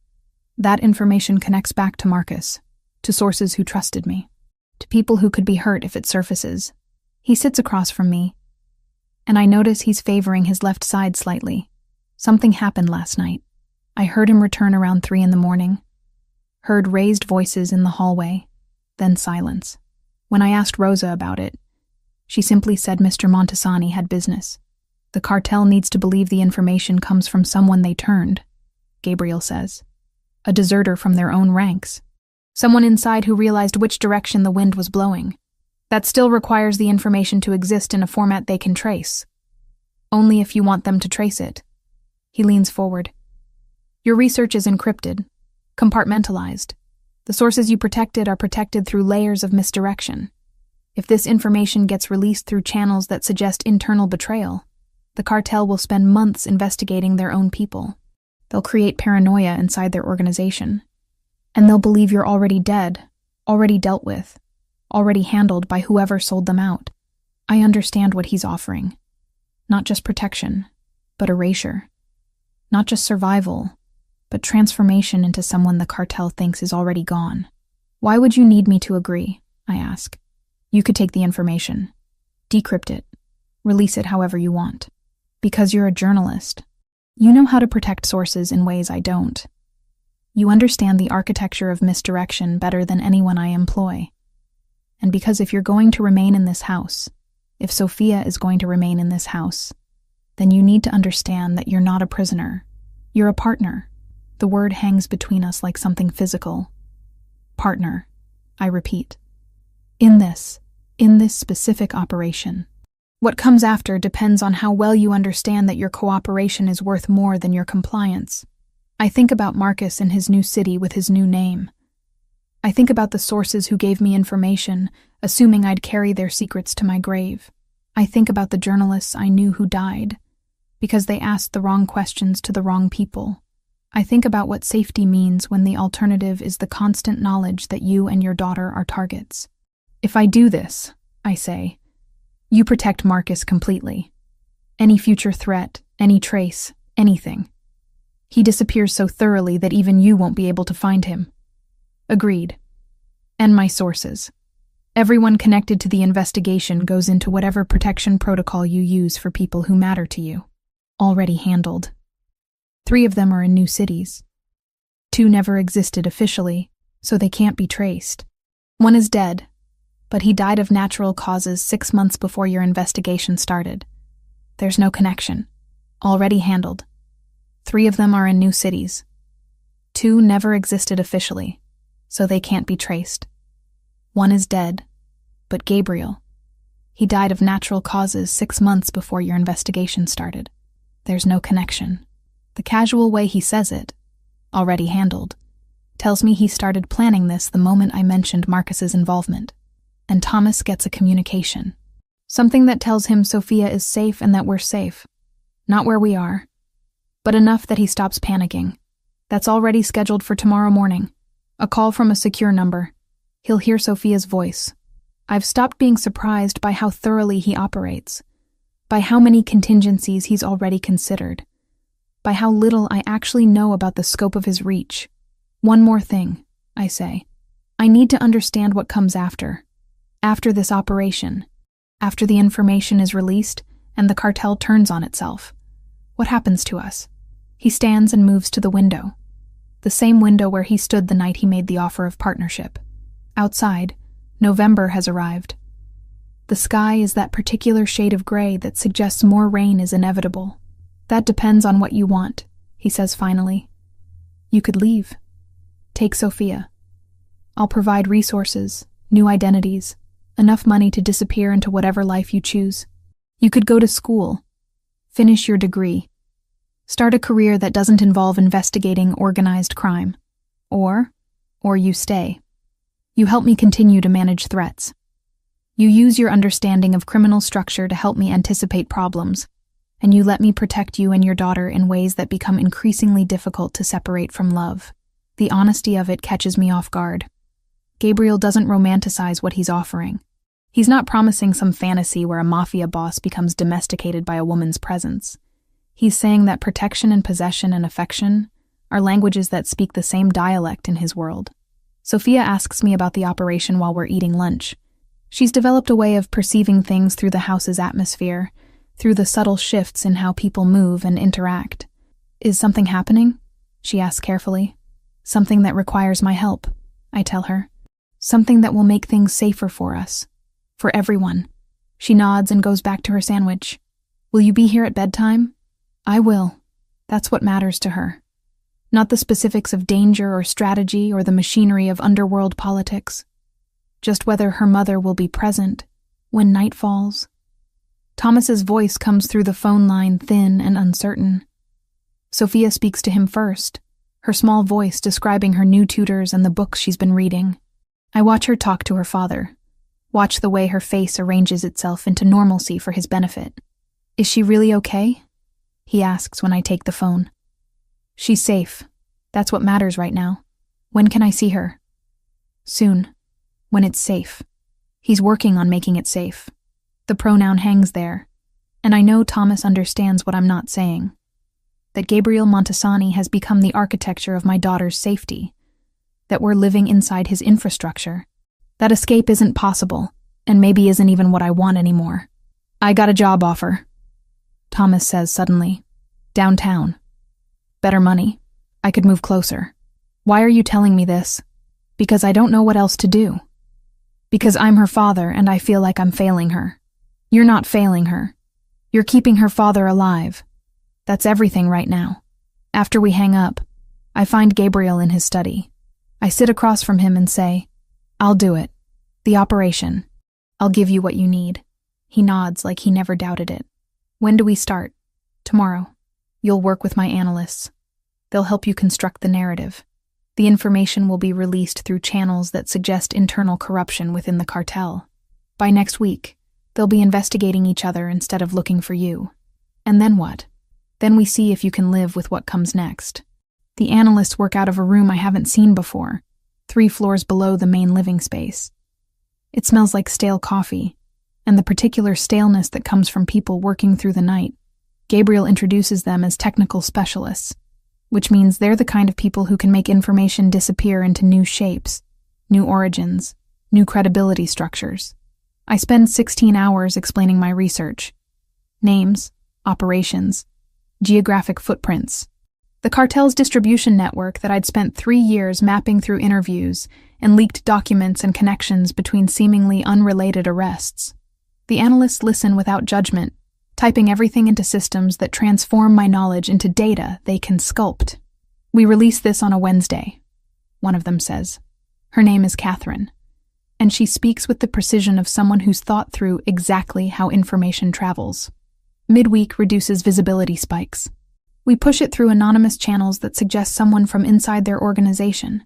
That information connects back to Marcus, to sources who trusted me, to people who could be hurt if it surfaces. He sits across from me, and I notice he's favoring his left side slightly. Something happened last night. I heard him return around 3 a.m, heard raised voices in the hallway, then silence. When I asked Rosa about it, she simply said Mr. Montesani had business. The cartel needs to believe the information comes from someone they turned, Gabriel says. A deserter from their own ranks. Someone inside who realized which direction the wind was blowing. That still requires the information to exist in a format they can trace. Only if you want them to trace it. He leans forward. Your research is encrypted, compartmentalized. The sources you protected are protected through layers of misdirection. If this information gets released through channels that suggest internal betrayal, the cartel will spend months investigating their own people. They'll create paranoia inside their organization. And they'll believe you're already dead, already dealt with, already handled by whoever sold them out. I understand what he's offering. Not just protection, but erasure. Not just survival, but transformation into someone the cartel thinks is already gone. Why would you need me to agree? I ask. You could take the information, decrypt it, release it however you want. Because you're a journalist. You know how to protect sources in ways I don't. You understand the architecture of misdirection better than anyone I employ. And because if you're going to remain in this house, if Sophia is going to remain in this house, then you need to understand that you're not a prisoner. You're a partner. The word hangs between us like something physical. Partner, I repeat. In this specific operation. What comes after depends on how well you understand that your cooperation is worth more than your compliance. I think about Marcus in his new city with his new name. I think about the sources who gave me information, assuming I'd carry their secrets to my grave. I think about the journalists I knew who died, because they asked the wrong questions to the wrong people. I think about what safety means when the alternative is the constant knowledge that you and your daughter are targets. If I do this, I say, you protect Marcus completely. Any future threat, any trace, anything. He disappears so thoroughly that even you won't be able to find him. Agreed. And my sources. Everyone connected to the investigation goes into whatever protection protocol you use for people who matter to you. Already handled. 3 of them are in new cities. 2 never existed officially, so they can't be traced. 1 is dead, but he died of natural causes 6 months before your investigation started. There's no connection. Already handled. 3 of them are in new cities. 2 never existed officially, so they can't be traced. 1 is dead, but Gabriel. He died of natural causes 6 months before your investigation started. There's no connection. The casual way he says it, already handled, tells me he started planning this the moment I mentioned Marcus's involvement. And Thomas gets a communication. Something that tells him Sophia is safe and that we're safe. Not where we are, but enough that he stops panicking. That's already scheduled for tomorrow morning. A call from a secure number. He'll hear Sophia's voice. I've stopped being surprised by how thoroughly he operates, by how many contingencies he's already considered, by how little I actually know about the scope of his reach. One more thing, I say. I need to understand what comes after. After this operation. After the information is released and the cartel turns on itself. What happens to us? He stands and moves to the window. The same window where he stood the night he made the offer of partnership. Outside, November has arrived. The sky is that particular shade of gray that suggests more rain is inevitable. That depends on what you want, he says finally. You could leave. Take Sophia. I'll provide resources, new identities, enough money to disappear into whatever life you choose. You could go to school, finish your degree, start a career that doesn't involve investigating organized crime. Or you stay. You help me continue to manage threats. You use your understanding of criminal structure to help me anticipate problems, and you let me protect you and your daughter in ways that become increasingly difficult to separate from love. The honesty of it catches me off guard. Gabriel doesn't romanticize what he's offering. He's not promising some fantasy where a mafia boss becomes domesticated by a woman's presence. He's saying that protection and possession and affection are languages that speak the same dialect in his world. Sophia asks me about the operation while we're eating lunch. She's developed a way of perceiving things through the house's atmosphere, through the subtle shifts in how people move and interact. Is something happening? She asks carefully. Something that requires my help, I tell her. Something that will make things safer for us. For everyone. She nods and goes back to her sandwich. Will you be here at bedtime? I will. That's what matters to her. Not the specifics of danger or strategy or the machinery of underworld politics. Just whether her mother will be present when night falls. Thomas's voice comes through the phone line thin and uncertain. Sophia speaks to him first, her small voice describing her new tutors and the books she's been reading. I watch her talk to her father, watch the way her face arranges itself into normalcy for his benefit. Is she really okay? He asks when I take the phone. She's safe. That's what matters right now. When can I see her? Soon. When it's safe. He's working on making it safe. The pronoun hangs there, and I know Thomas understands what I'm not saying. That Gabriel Montesani has become the architecture of my daughter's safety. That we're living inside his infrastructure. That escape isn't possible, and maybe isn't even what I want anymore. I got a job offer, Thomas says suddenly. Downtown. Better money. I could move closer. Why are you telling me this? Because I don't know what else to do. Because I'm her father and I feel like I'm failing her. You're not failing her. You're keeping her father alive. That's everything right now. After we hang up, I find Gabriel in his study. I sit across from him and say, "I'll do it. The operation. I'll give you what you need." He nods like he never doubted it. "When do we start?" "Tomorrow. You'll work with my analysts. They'll help you construct the narrative. The information will be released through channels that suggest internal corruption within the cartel. By next week, they'll be investigating each other instead of looking for you. And then what? Then we see if you can live with what comes next." The analysts work out of a room I haven't seen before, 3 floors below the main living space. It smells like stale coffee, and the particular staleness that comes from people working through the night. Gabriel introduces them as technical specialists, which means they're the kind of people who can make information disappear into new shapes, new origins, new credibility structures. I spend 16 hours explaining my research. Names, operations, geographic footprints. The cartel's distribution network that I'd spent 3 years mapping through interviews and leaked documents and connections between seemingly unrelated arrests. The analysts listen without judgment, typing everything into systems that transform my knowledge into data they can sculpt. "We release this on a Wednesday," one of them says. Her name is Catherine, and she speaks with the precision of someone who's thought through exactly how information travels. Midweek reduces visibility spikes. We push it through anonymous channels that suggest someone from inside their organization,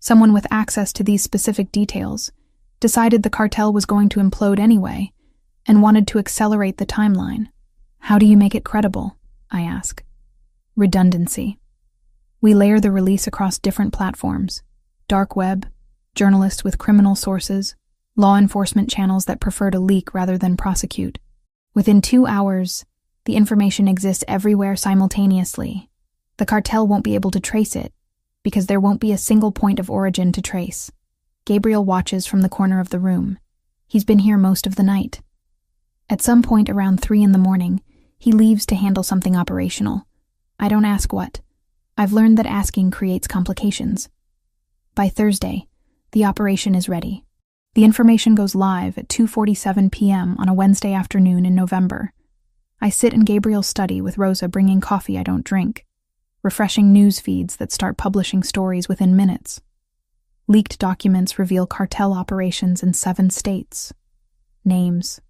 someone with access to these specific details, decided the cartel was going to implode anyway, and wanted to accelerate the timeline. "How do you make it credible?" I ask. "Redundancy. We layer the release across different platforms: dark web, journalists with criminal sources, law enforcement channels that prefer to leak rather than prosecute. Within 2 hours, the information exists everywhere simultaneously. The cartel won't be able to trace it, because there won't be a single point of origin to trace." Gabriel watches from the corner of the room. He's been here most of the night. At some point around 3 in the morning, he leaves to handle something operational. I don't ask what. I've learned that asking creates complications. By Thursday, the operation is ready. The information goes live at 2:47 p.m. on a Wednesday afternoon in November. I sit in Gabriel's study with Rosa bringing coffee I don't drink, refreshing news feeds that start publishing stories within minutes. Leaked documents reveal cartel operations in 7 states. Names,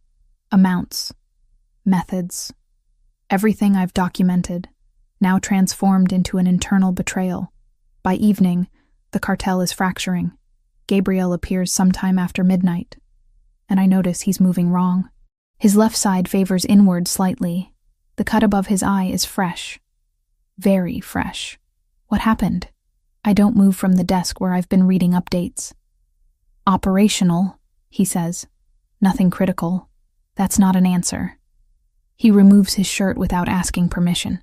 amounts, methods, everything I've documented, now transformed into an internal betrayal. By evening, the cartel is fracturing. Gabriel appears sometime after midnight, and I notice he's moving wrong. His left side favors inward slightly. The cut above his eye is fresh. Very fresh. What happened? I don't move from the desk where I've been reading updates. "Operational," he says. "Nothing critical. That's not an answer." He removes his shirt without asking permission.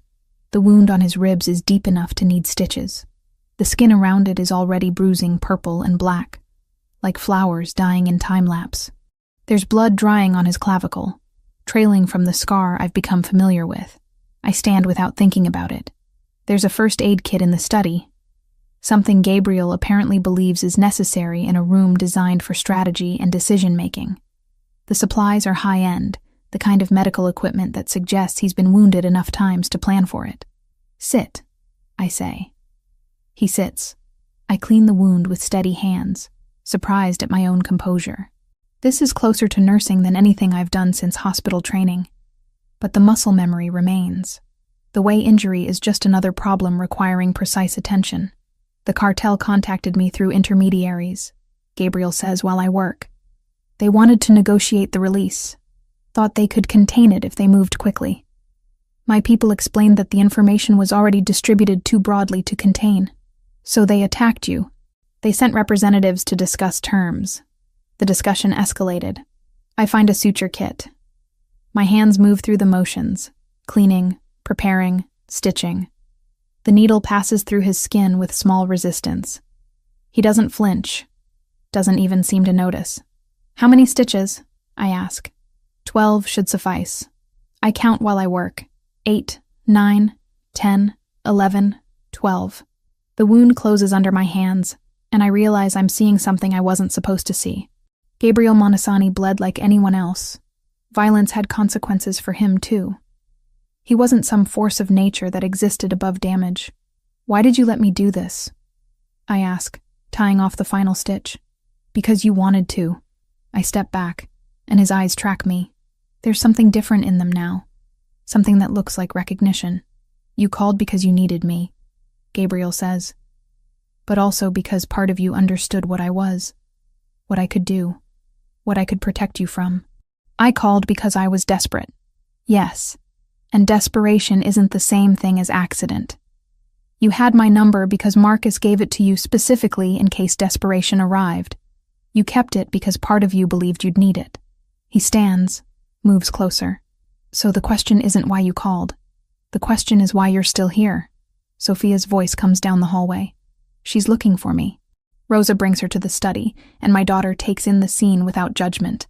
The wound on his ribs is deep enough to need stitches. The skin around it is already bruising purple and black, like flowers dying in time-lapse. There's blood drying on his clavicle, trailing from the scar I've become familiar with. I stand without thinking about it. There's a first aid kit in the study, something Gabriel apparently believes is necessary in a room designed for strategy and decision-making. The supplies are high-end, the kind of medical equipment that suggests he's been wounded enough times to plan for it. "Sit," I say. He sits. I clean the wound with steady hands, surprised at my own composure. This is closer to nursing than anything I've done since hospital training. But the muscle memory remains. The way injury is just another problem requiring precise attention. "The cartel contacted me through intermediaries," Gabriel says while I work. "They wanted to negotiate the release. Thought they could contain it if they moved quickly. My people explained that the information was already distributed too broadly to contain. So they attacked you. They sent representatives to discuss terms. The discussion escalated. I find a suture kit. My hands move through the motions, cleaning, preparing, stitching. The needle passes through his skin with small resistance. He doesn't flinch, doesn't even seem to notice. "How many stitches?" I ask. 12 should suffice. I count while I work. 8, 9, 10, 11, 12. The wound closes under my hands, and I realize I'm seeing something I wasn't supposed to see. Gabriel Montesani bled like anyone else. Violence had consequences for him, too. He wasn't some force of nature that existed above damage. Why did you let me do this? I ask, tying off the final stitch. Because you wanted to. I step back, and his eyes track me. There's something different in them now. Something that looks like recognition. You called because you needed me, Gabriel says. But also because part of you understood what I was. What I could do. What I could protect you from. I called because I was desperate. Yes. And desperation isn't the same thing as accident. You had my number because Marcus gave it to you specifically in case desperation arrived. You kept it because part of you believed you'd need it. He stands, moves closer. So the question isn't why you called. The question is why you're still here. Sophia's voice comes down the hallway. She's looking for me. Rosa brings her to the study, and my daughter takes in the scene without judgment.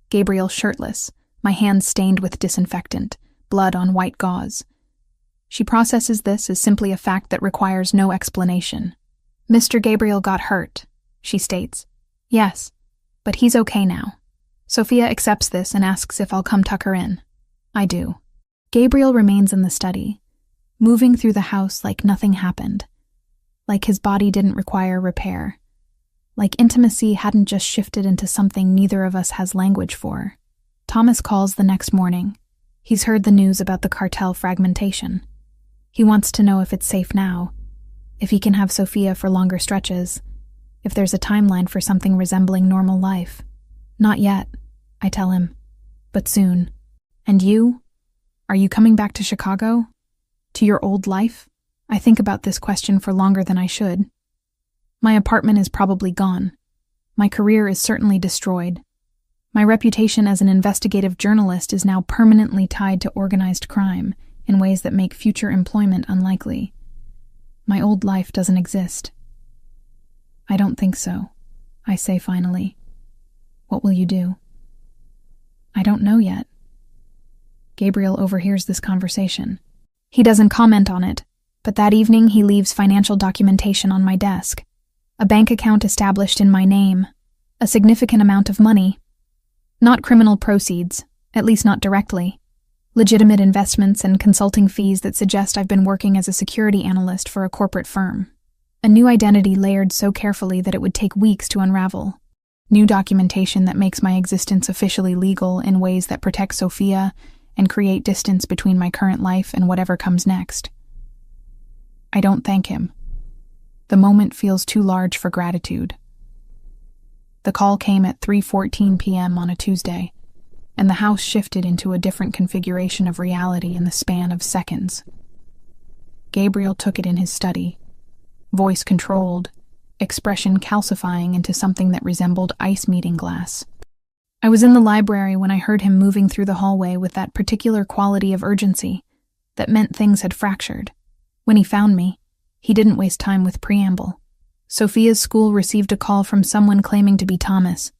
Gabriel shirtless, my hands stained with disinfectant, blood on white gauze. She processes this as simply a fact that requires no explanation. Mr. Gabriel got hurt, she states. Yes, but he's okay now. Sophia accepts this and asks if I'll come tuck her in. I do. Gabriel remains in the study, moving through the house like nothing happened. Like his body didn't require repair. Like intimacy hadn't just shifted into something neither of us has language for. Thomas calls the next morning. He's heard the news about the cartel fragmentation. He wants to know if it's safe now, if he can have Sophia for longer stretches, if there's a timeline for something resembling normal life. Not yet, I tell him, but soon. And you? Are you coming back to Chicago? To your old life? I think about this question for longer than I should. My apartment is probably gone. My career is certainly destroyed. My reputation as an investigative journalist is now permanently tied to organized crime in ways that make future employment unlikely. My old life doesn't exist. I don't think so, I say finally. What will you do? I don't know yet. Gabriel overhears this conversation. He doesn't comment on it, but that evening he leaves financial documentation on my desk. A bank account established in my name. A significant amount of money. Not criminal proceeds, at least not directly. Legitimate investments and consulting fees that suggest I've been working as a security analyst for a corporate firm. A new identity layered so carefully that it would take weeks to unravel. New documentation that makes my existence officially legal in ways that protect Sophia and create distance between my current life and whatever comes next. I don't thank him. The moment feels too large for gratitude. The call came at 3:14 p.m. on a Tuesday, and the house shifted into a different configuration of reality in the span of seconds. Gabriel took it in his study, voice controlled, expression calcifying into something that resembled ice meeting glass. I was in the library when I heard him moving through the hallway with that particular quality of urgency that meant things had fractured. When he found me, he didn't waste time with preamble. Sophia's school received a call from someone claiming to be Thomas.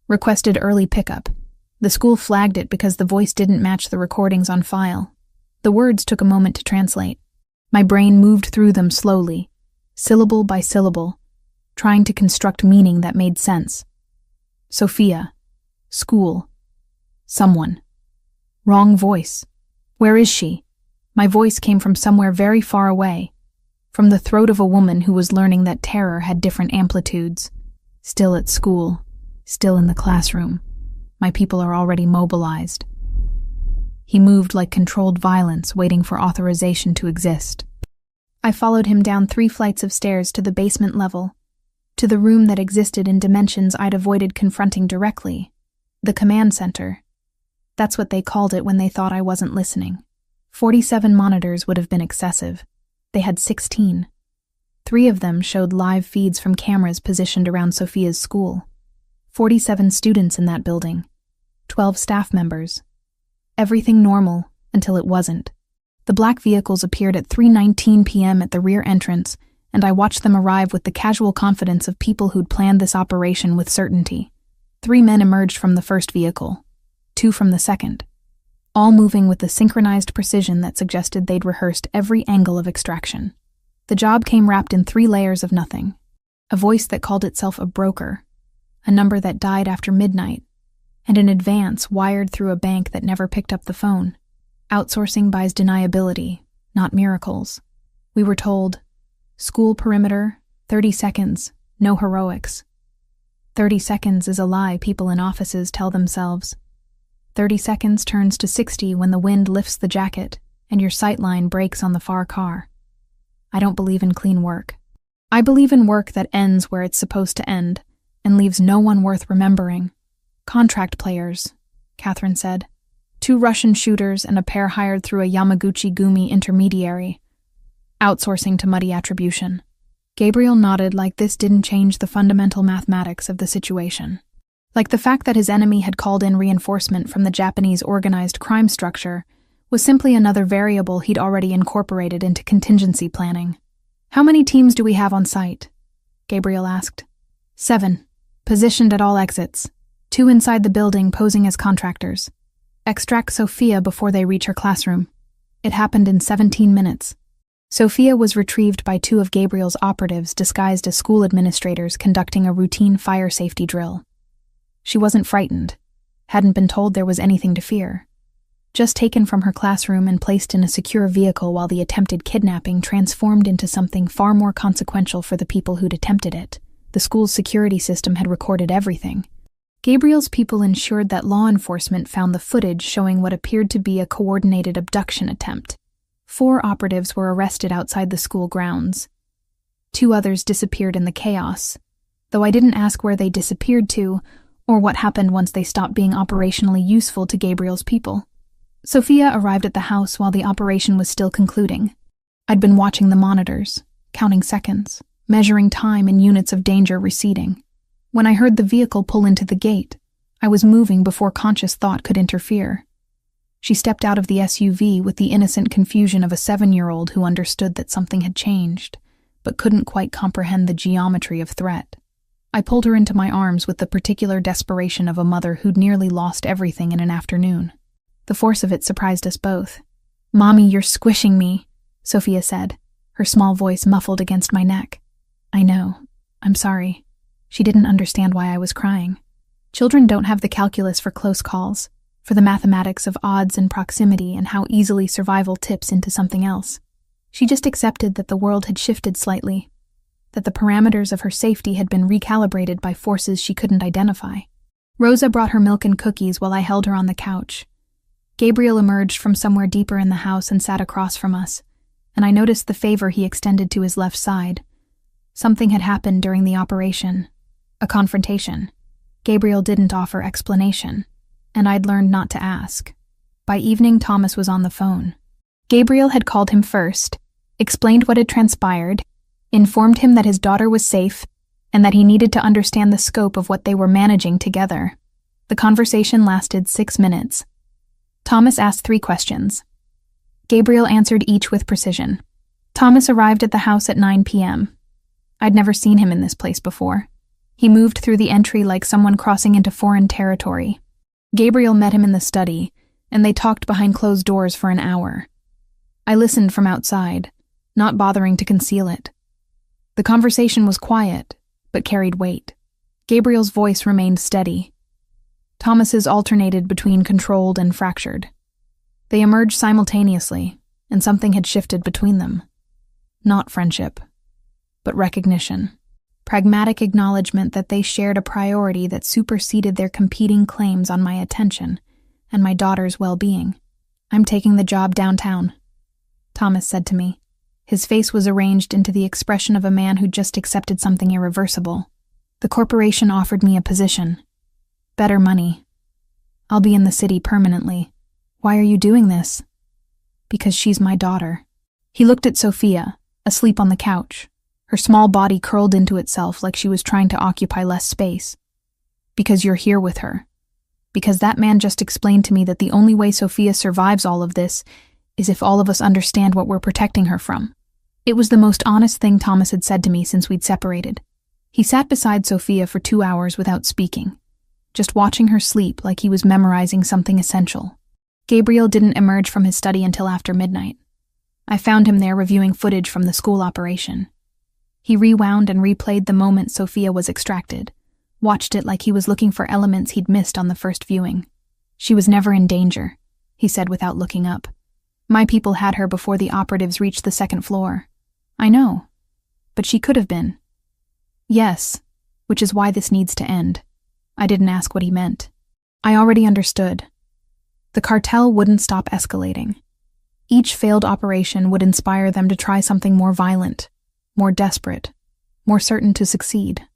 Requested early pickup. The school flagged it because the voice didn't match the recordings on file. The words took a moment to translate. My brain moved through them slowly, syllable by syllable, trying to construct meaning that made sense. Sophia. School. Someone. Wrong voice. Where is she? My voice came from somewhere very far away, from the throat of a woman who was learning that terror had different amplitudes. Still at school. Still in the classroom. My people are already mobilized. He moved like controlled violence, waiting for authorization to exist. I followed him down 3 flights of stairs to the basement level, to the room that existed in dimensions I'd avoided confronting directly. The command center. That's what they called it when they thought I wasn't listening. 47 monitors would have been excessive. They had 16. 3 of them showed live feeds from cameras positioned around Sophia's school. 47 students in that building. 12 staff members. Everything normal until it wasn't. The black vehicles appeared at 3:19 p.m. at the rear entrance, and I watched them arrive with the casual confidence of people who'd planned this operation with certainty. 3 men emerged from the first vehicle, 2 from the second, all moving with the synchronized precision that suggested they'd rehearsed every angle of extraction. The job came wrapped in 3 layers of nothing. A voice that called itself a broker, a number that died after midnight, and an advance wired through a bank that never picked up the phone. Outsourcing buys deniability, not miracles. We were told, School perimeter, 30 seconds, no heroics. 30 seconds is a lie people in offices tell themselves. 30 seconds turns to 60 when the wind lifts the jacket and your sightline breaks on the far car. I don't believe in clean work. I believe in work that ends where it's supposed to end and leaves no one worth remembering. Contract players, Catherine said. 2 Russian shooters and a pair hired through a Yamaguchi-gumi intermediary. Outsourcing to muddy attribution. Gabriel nodded like this didn't change the fundamental mathematics of the situation. Like the fact that his enemy had called in reinforcement from the Japanese organized crime structure was simply another variable he'd already incorporated into contingency planning. How many teams do we have on site? Gabriel asked. 7, positioned at all exits. 2 inside the building posing as contractors. Extract Sophia before they reach her classroom. It happened in 17 minutes. Sophia was retrieved by 2 of Gabriel's operatives disguised as school administrators conducting a routine fire safety drill. She wasn't frightened, hadn't been told there was anything to fear. Just taken from her classroom and placed in a secure vehicle while the attempted kidnapping transformed into something far more consequential for the people who'd attempted it. The school's security system had recorded everything. Gabriel's people ensured that law enforcement found the footage showing what appeared to be a coordinated abduction attempt. 4 operatives were arrested outside the school grounds. 2 others disappeared in the chaos, though I didn't ask where they disappeared to or what happened once they stopped being operationally useful to Gabriel's people. Sophia arrived at the house while the operation was still concluding. I'd been watching the monitors, counting seconds, measuring time in units of danger receding. When I heard the vehicle pull into the gate, I was moving before conscious thought could interfere. She stepped out of the SUV with the innocent confusion of a 7-year-old who understood that something had changed, but couldn't quite comprehend the geometry of threat. I pulled her into my arms with the particular desperation of a mother who'd nearly lost everything in an afternoon. The force of it surprised us both. "Mommy, you're squishing me," Sophia said, her small voice muffled against my neck. "I know. I'm sorry." She didn't understand why I was crying. Children don't have the calculus for close calls, for the mathematics of odds and proximity and how easily survival tips into something else. She just accepted that the world had shifted slightly, that the parameters of her safety had been recalibrated by forces she couldn't identify. Rosa brought her milk and cookies while I held her on the couch. Gabriel emerged from somewhere deeper in the house and sat across from us, and I noticed the favor he extended to his left side. Something had happened during the operation. A confrontation. Gabriel didn't offer explanation, and I'd learned not to ask. By evening, Thomas was on the phone. Gabriel had called him first, explained what had transpired, informed him that his daughter was safe, and that he needed to understand the scope of what they were managing together. The conversation lasted 6 minutes. Thomas asked 3 questions. Gabriel answered each with precision. Thomas arrived at the house at 9 p.m. I'd never seen him in this place before. He moved through the entry like someone crossing into foreign territory. Gabriel met him in the study, and they talked behind closed doors for an hour. I listened from outside, not bothering to conceal it. The conversation was quiet, but carried weight. Gabriel's voice remained steady. Thomas's alternated between controlled and fractured. They emerged simultaneously, and something had shifted between them. Not friendship, but recognition. Pragmatic acknowledgement that they shared a priority that superseded their competing claims on my attention and my daughter's well-being. "I'm taking the job downtown," Thomas said to me. His face was arranged into the expression of a man who'd just accepted something irreversible. "The corporation offered me a position. Better money. I'll be in the city permanently." "Why are you doing this?" "Because she's my daughter." He looked at Sophia, asleep on the couch, her small body curled into itself like she was trying to occupy less space. "Because you're here with her. Because that man just explained to me that the only way Sophia survives all of this is if all of us understand what we're protecting her from." It was the most honest thing Thomas had said to me since we'd separated. He sat beside Sophia for 2 hours without speaking, just watching her sleep like he was memorizing something essential. Gabriel didn't emerge from his study until after midnight. I found him there reviewing footage from the school operation. He rewound and replayed the moment Sophia was extracted, watched it like he was looking for elements he'd missed on the first viewing. "She was never in danger," he said without looking up. "My people had her before the operatives reached the 2nd floor. I know. but she could have been. Yes, which is why this needs to end. I didn't ask what he meant. I already understood. The cartel wouldn't stop escalating. Each failed operation would inspire them to try something more violent, more desperate, more certain to succeed.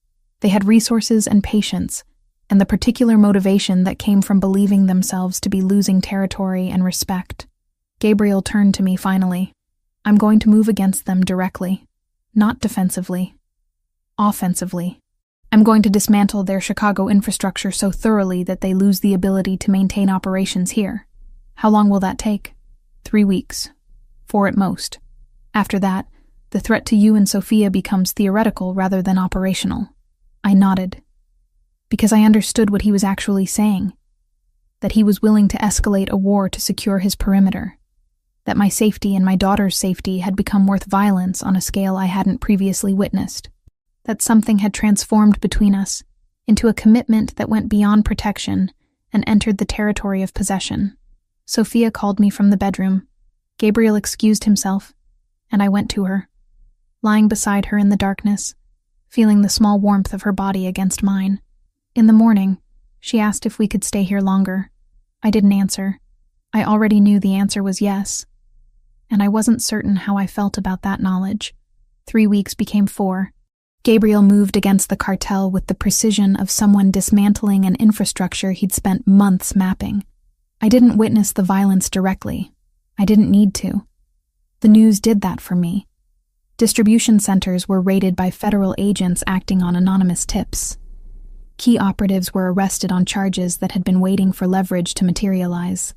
They had resources and patience, and the particular motivation that came from believing themselves to be losing territory and respect. Gabriel turned to me finally. I'm going to move against them directly, not defensively, offensively. I'm going to dismantle their Chicago infrastructure so thoroughly that they lose the ability to maintain operations here. How long will that take? 3 weeks. 4 at most. After that, the threat to you and Sophia becomes theoretical rather than operational. I nodded, because I understood what he was actually saying, that he was willing to escalate a war to secure his perimeter, that my safety and my daughter's safety had become worth violence on a scale I hadn't previously witnessed, that something had transformed between us into a commitment that went beyond protection and entered the territory of possession. Sophia called me from the bedroom. Gabriel excused himself, and I went to her, lying beside her in the darkness, feeling the small warmth of her body against mine. In the morning, she asked if we could stay here longer. I didn't answer. I already knew the answer was yes, and I wasn't certain how I felt about that knowledge. 3 weeks became 4. Gabriel moved against the cartel with the precision of someone dismantling an infrastructure he'd spent months mapping. I didn't witness the violence directly. I didn't need to. The news did that for me. Distribution centers were raided by federal agents acting on anonymous tips. Key operatives were arrested on charges that had been waiting for leverage to materialize.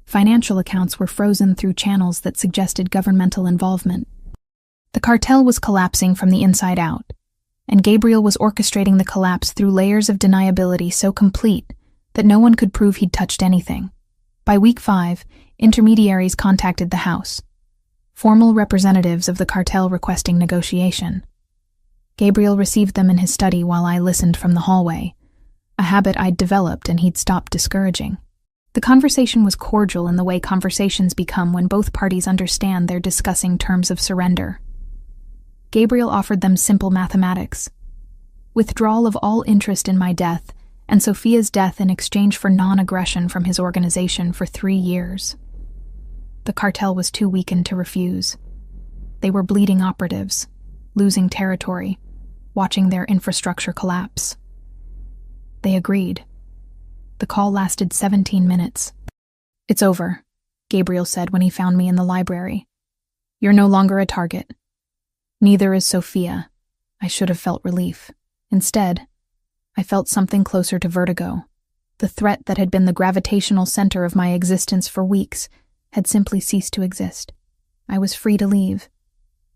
Financial accounts were frozen through channels that suggested governmental involvement. The cartel was collapsing from the inside out, and Gabriel was orchestrating the collapse through layers of deniability so complete that no one could prove he'd touched anything. By week 5, intermediaries contacted the house, formal representatives of the cartel requesting negotiation. Gabriel received them in his study while I listened from the hallway, a habit I'd developed and he'd stopped discouraging. The conversation was cordial in the way conversations become when both parties understand they're discussing terms of surrender. Gabriel offered them simple mathematics: withdrawal of all interest in my death and Sophia's death in exchange for non-aggression from his organization for 3 years. The cartel was too weakened to refuse. They were bleeding operatives, losing territory, watching their infrastructure collapse. They agreed. The call lasted 17 minutes. "It's over," Gabriel said when he found me in the library. "You're no longer a target. Neither is Sophia." I should have felt relief. Instead, I felt something closer to vertigo. The threat that had been the gravitational center of my existence for weeks had simply ceased to exist. I was free to leave,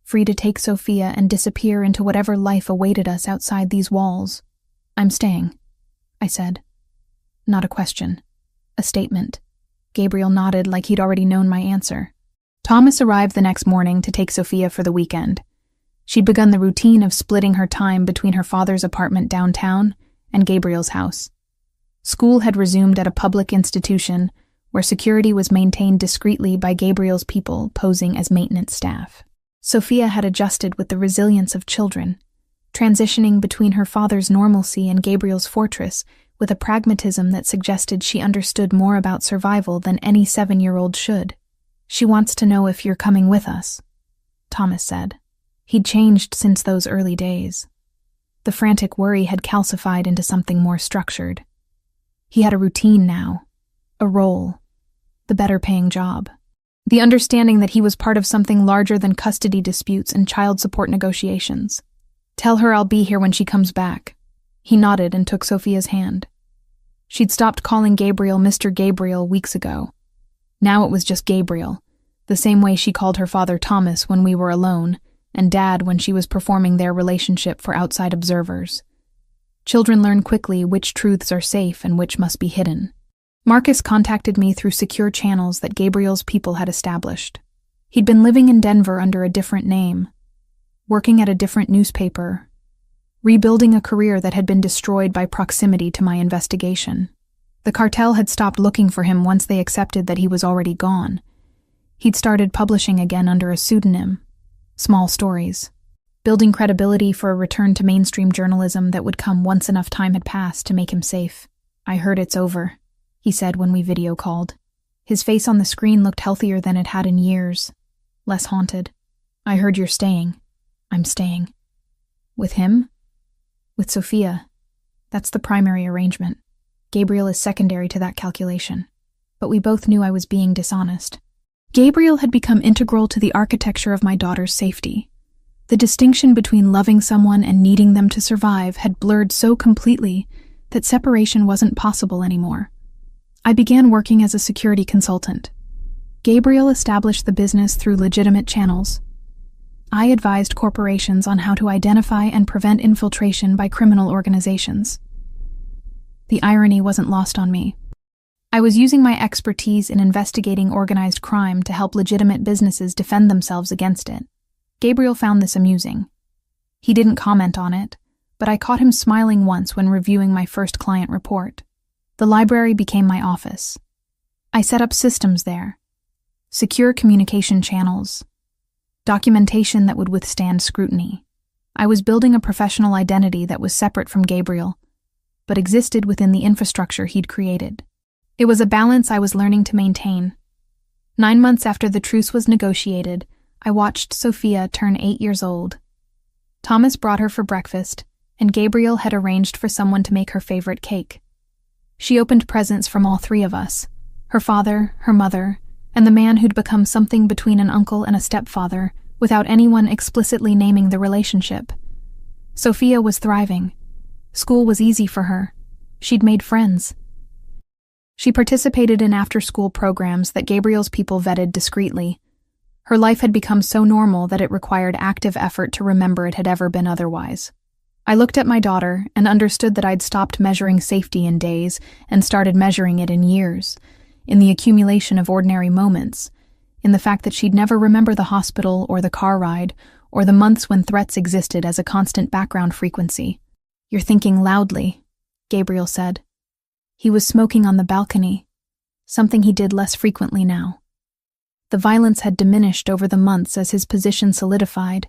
free to take Sophia and disappear into whatever life awaited us outside these walls. "I'm staying," I said. Not a question, a statement. Gabriel nodded like he'd already known my answer. Thomas arrived the next morning to take Sophia for the weekend. She'd begun the routine of splitting her time between her father's apartment downtown and Gabriel's house. School had resumed at a public institution where security was maintained discreetly by Gabriel's people posing as maintenance staff. Sophia had adjusted with the resilience of children, transitioning between her father's normalcy and Gabriel's fortress with a pragmatism that suggested she understood more about survival than any 7-year-old should. "She wants to know if you're coming with us," Thomas said. He'd changed since those early days. The frantic worry had calcified into something more structured. He had a routine now, a role, the better-paying job. The understanding that he was part of something larger than custody disputes and child support negotiations. "Tell her I'll be here when she comes back." He nodded and took Sophia's hand. She'd stopped calling Gabriel Mr. Gabriel weeks ago. Now it was just Gabriel, the same way she called her father Thomas when we were alone, and Dad when she was performing their relationship for outside observers. Children learn quickly which truths are safe and which must be hidden. Marcus contacted me through secure channels that Gabriel's people had established. He'd been living in Denver under a different name, working at a different newspaper, rebuilding a career that had been destroyed by proximity to my investigation. The cartel had stopped looking for him once they accepted that he was already gone. He'd started publishing again under a pseudonym, small stories, building credibility for a return to mainstream journalism that would come once enough time had passed to make him safe. "I heard it's over," he said when we video called. His face on the screen looked healthier than it had in years, less haunted. "I heard you're staying." "I'm staying." "With him?" "With Sophia. That's the primary arrangement. Gabriel is secondary to that calculation." But we both knew I was being dishonest. Gabriel had become integral to the architecture of my daughter's safety. The distinction between loving someone and needing them to survive had blurred so completely that separation wasn't possible anymore. I began working as a security consultant. Gabriel established the business through legitimate channels. I advised corporations on how to identify and prevent infiltration by criminal organizations. The irony wasn't lost on me. I was using my expertise in investigating organized crime to help legitimate businesses defend themselves against it. Gabriel found this amusing. He didn't comment on it, but I caught him smiling once when reviewing my first client report. The library became my office. I set up systems there, secure communication channels, documentation that would withstand scrutiny. I was building a professional identity that was separate from Gabriel, but existed within the infrastructure he'd created. It was a balance I was learning to maintain. 9 months after the truce was negotiated, I watched Sophia turn 8 years old. Thomas brought her for breakfast, and Gabriel had arranged for someone to make her favorite cake. She opened presents from all three of us, her father, her mother, and the man who'd become something between an uncle and a stepfather, without anyone explicitly naming the relationship. Sophia was thriving. School was easy for her. She'd made friends. She participated in after-school programs that Gabriel's people vetted discreetly. Her life had become so normal that it required active effort to remember it had ever been otherwise. I looked at my daughter and understood that I'd stopped measuring safety in days and started measuring it in years, in the accumulation of ordinary moments, in the fact that she'd never remember the hospital or the car ride or the months when threats existed as a constant background frequency. "You're thinking loudly," Gabriel said. He was smoking on the balcony, something he did less frequently now. The violence had diminished over the months as his position solidified.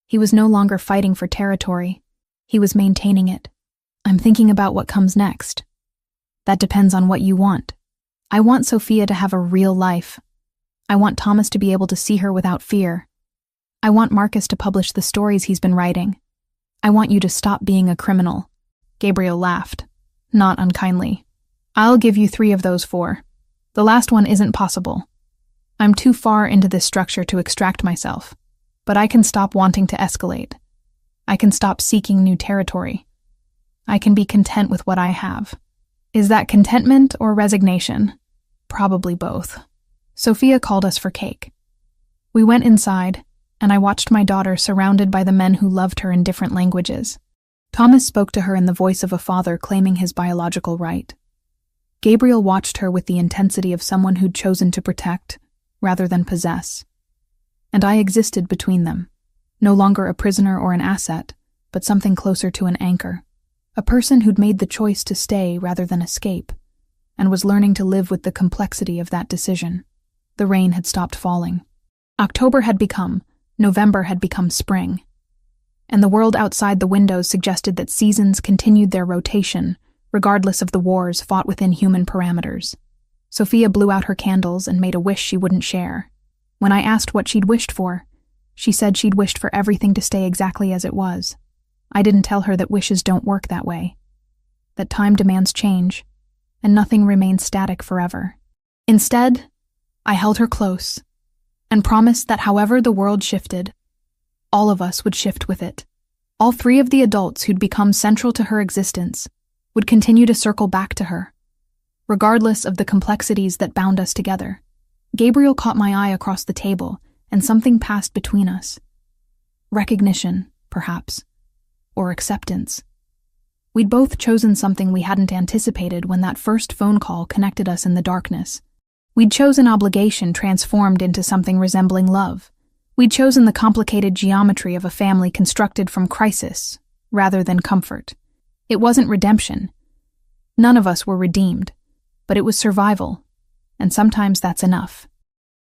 He was no longer fighting for territory. He was maintaining it. "I'm thinking about what comes next. That depends on what you want. I want Sophia to have a real life. I want Thomas to be able to see her without fear. I want Marcus to publish the stories he's been writing. I want you to stop being a criminal." Gabriel laughed, not unkindly. "I'll give you 3 of those 4. The last one isn't possible. I'm too far into this structure to extract myself, but I can stop wanting to escalate. I can stop seeking new territory. I can be content with what I have." Is that contentment or resignation? Probably both. Sophia called us for cake. We went inside, and I watched my daughter surrounded by the men who loved her in different languages. Thomas spoke to her in the voice of a father claiming his biological right. Gabriel watched her with the intensity of someone who'd chosen to protect, rather than possess. And I existed between them, no longer a prisoner or an asset, but something closer to an anchor. A person who'd made the choice to stay rather than escape, and was learning to live with the complexity of that decision. The rain had stopped falling. October had become, November had become spring. And the world outside the windows suggested that seasons continued their rotation, regardless of the wars fought within human parameters. Sophia blew out her candles and made a wish she wouldn't share. When I asked what she'd wished for, she said she'd wished for everything to stay exactly as it was. I didn't tell her that wishes don't work that way, that time demands change, and nothing remains static forever. Instead, I held her close and promised that however the world shifted, all of us would shift with it. All 3 of the adults who'd become central to her existence would continue to circle back to her, regardless of the complexities that bound us together. Gabriel caught my eye across the table, and something passed between us. Recognition, perhaps, or acceptance. We'd both chosen something we hadn't anticipated when that first phone call connected us in the darkness. We'd chosen obligation transformed into something resembling love. We'd chosen the complicated geometry of a family constructed from crisis, rather than comfort. It wasn't redemption. None of us were redeemed, but it was survival, and sometimes that's enough.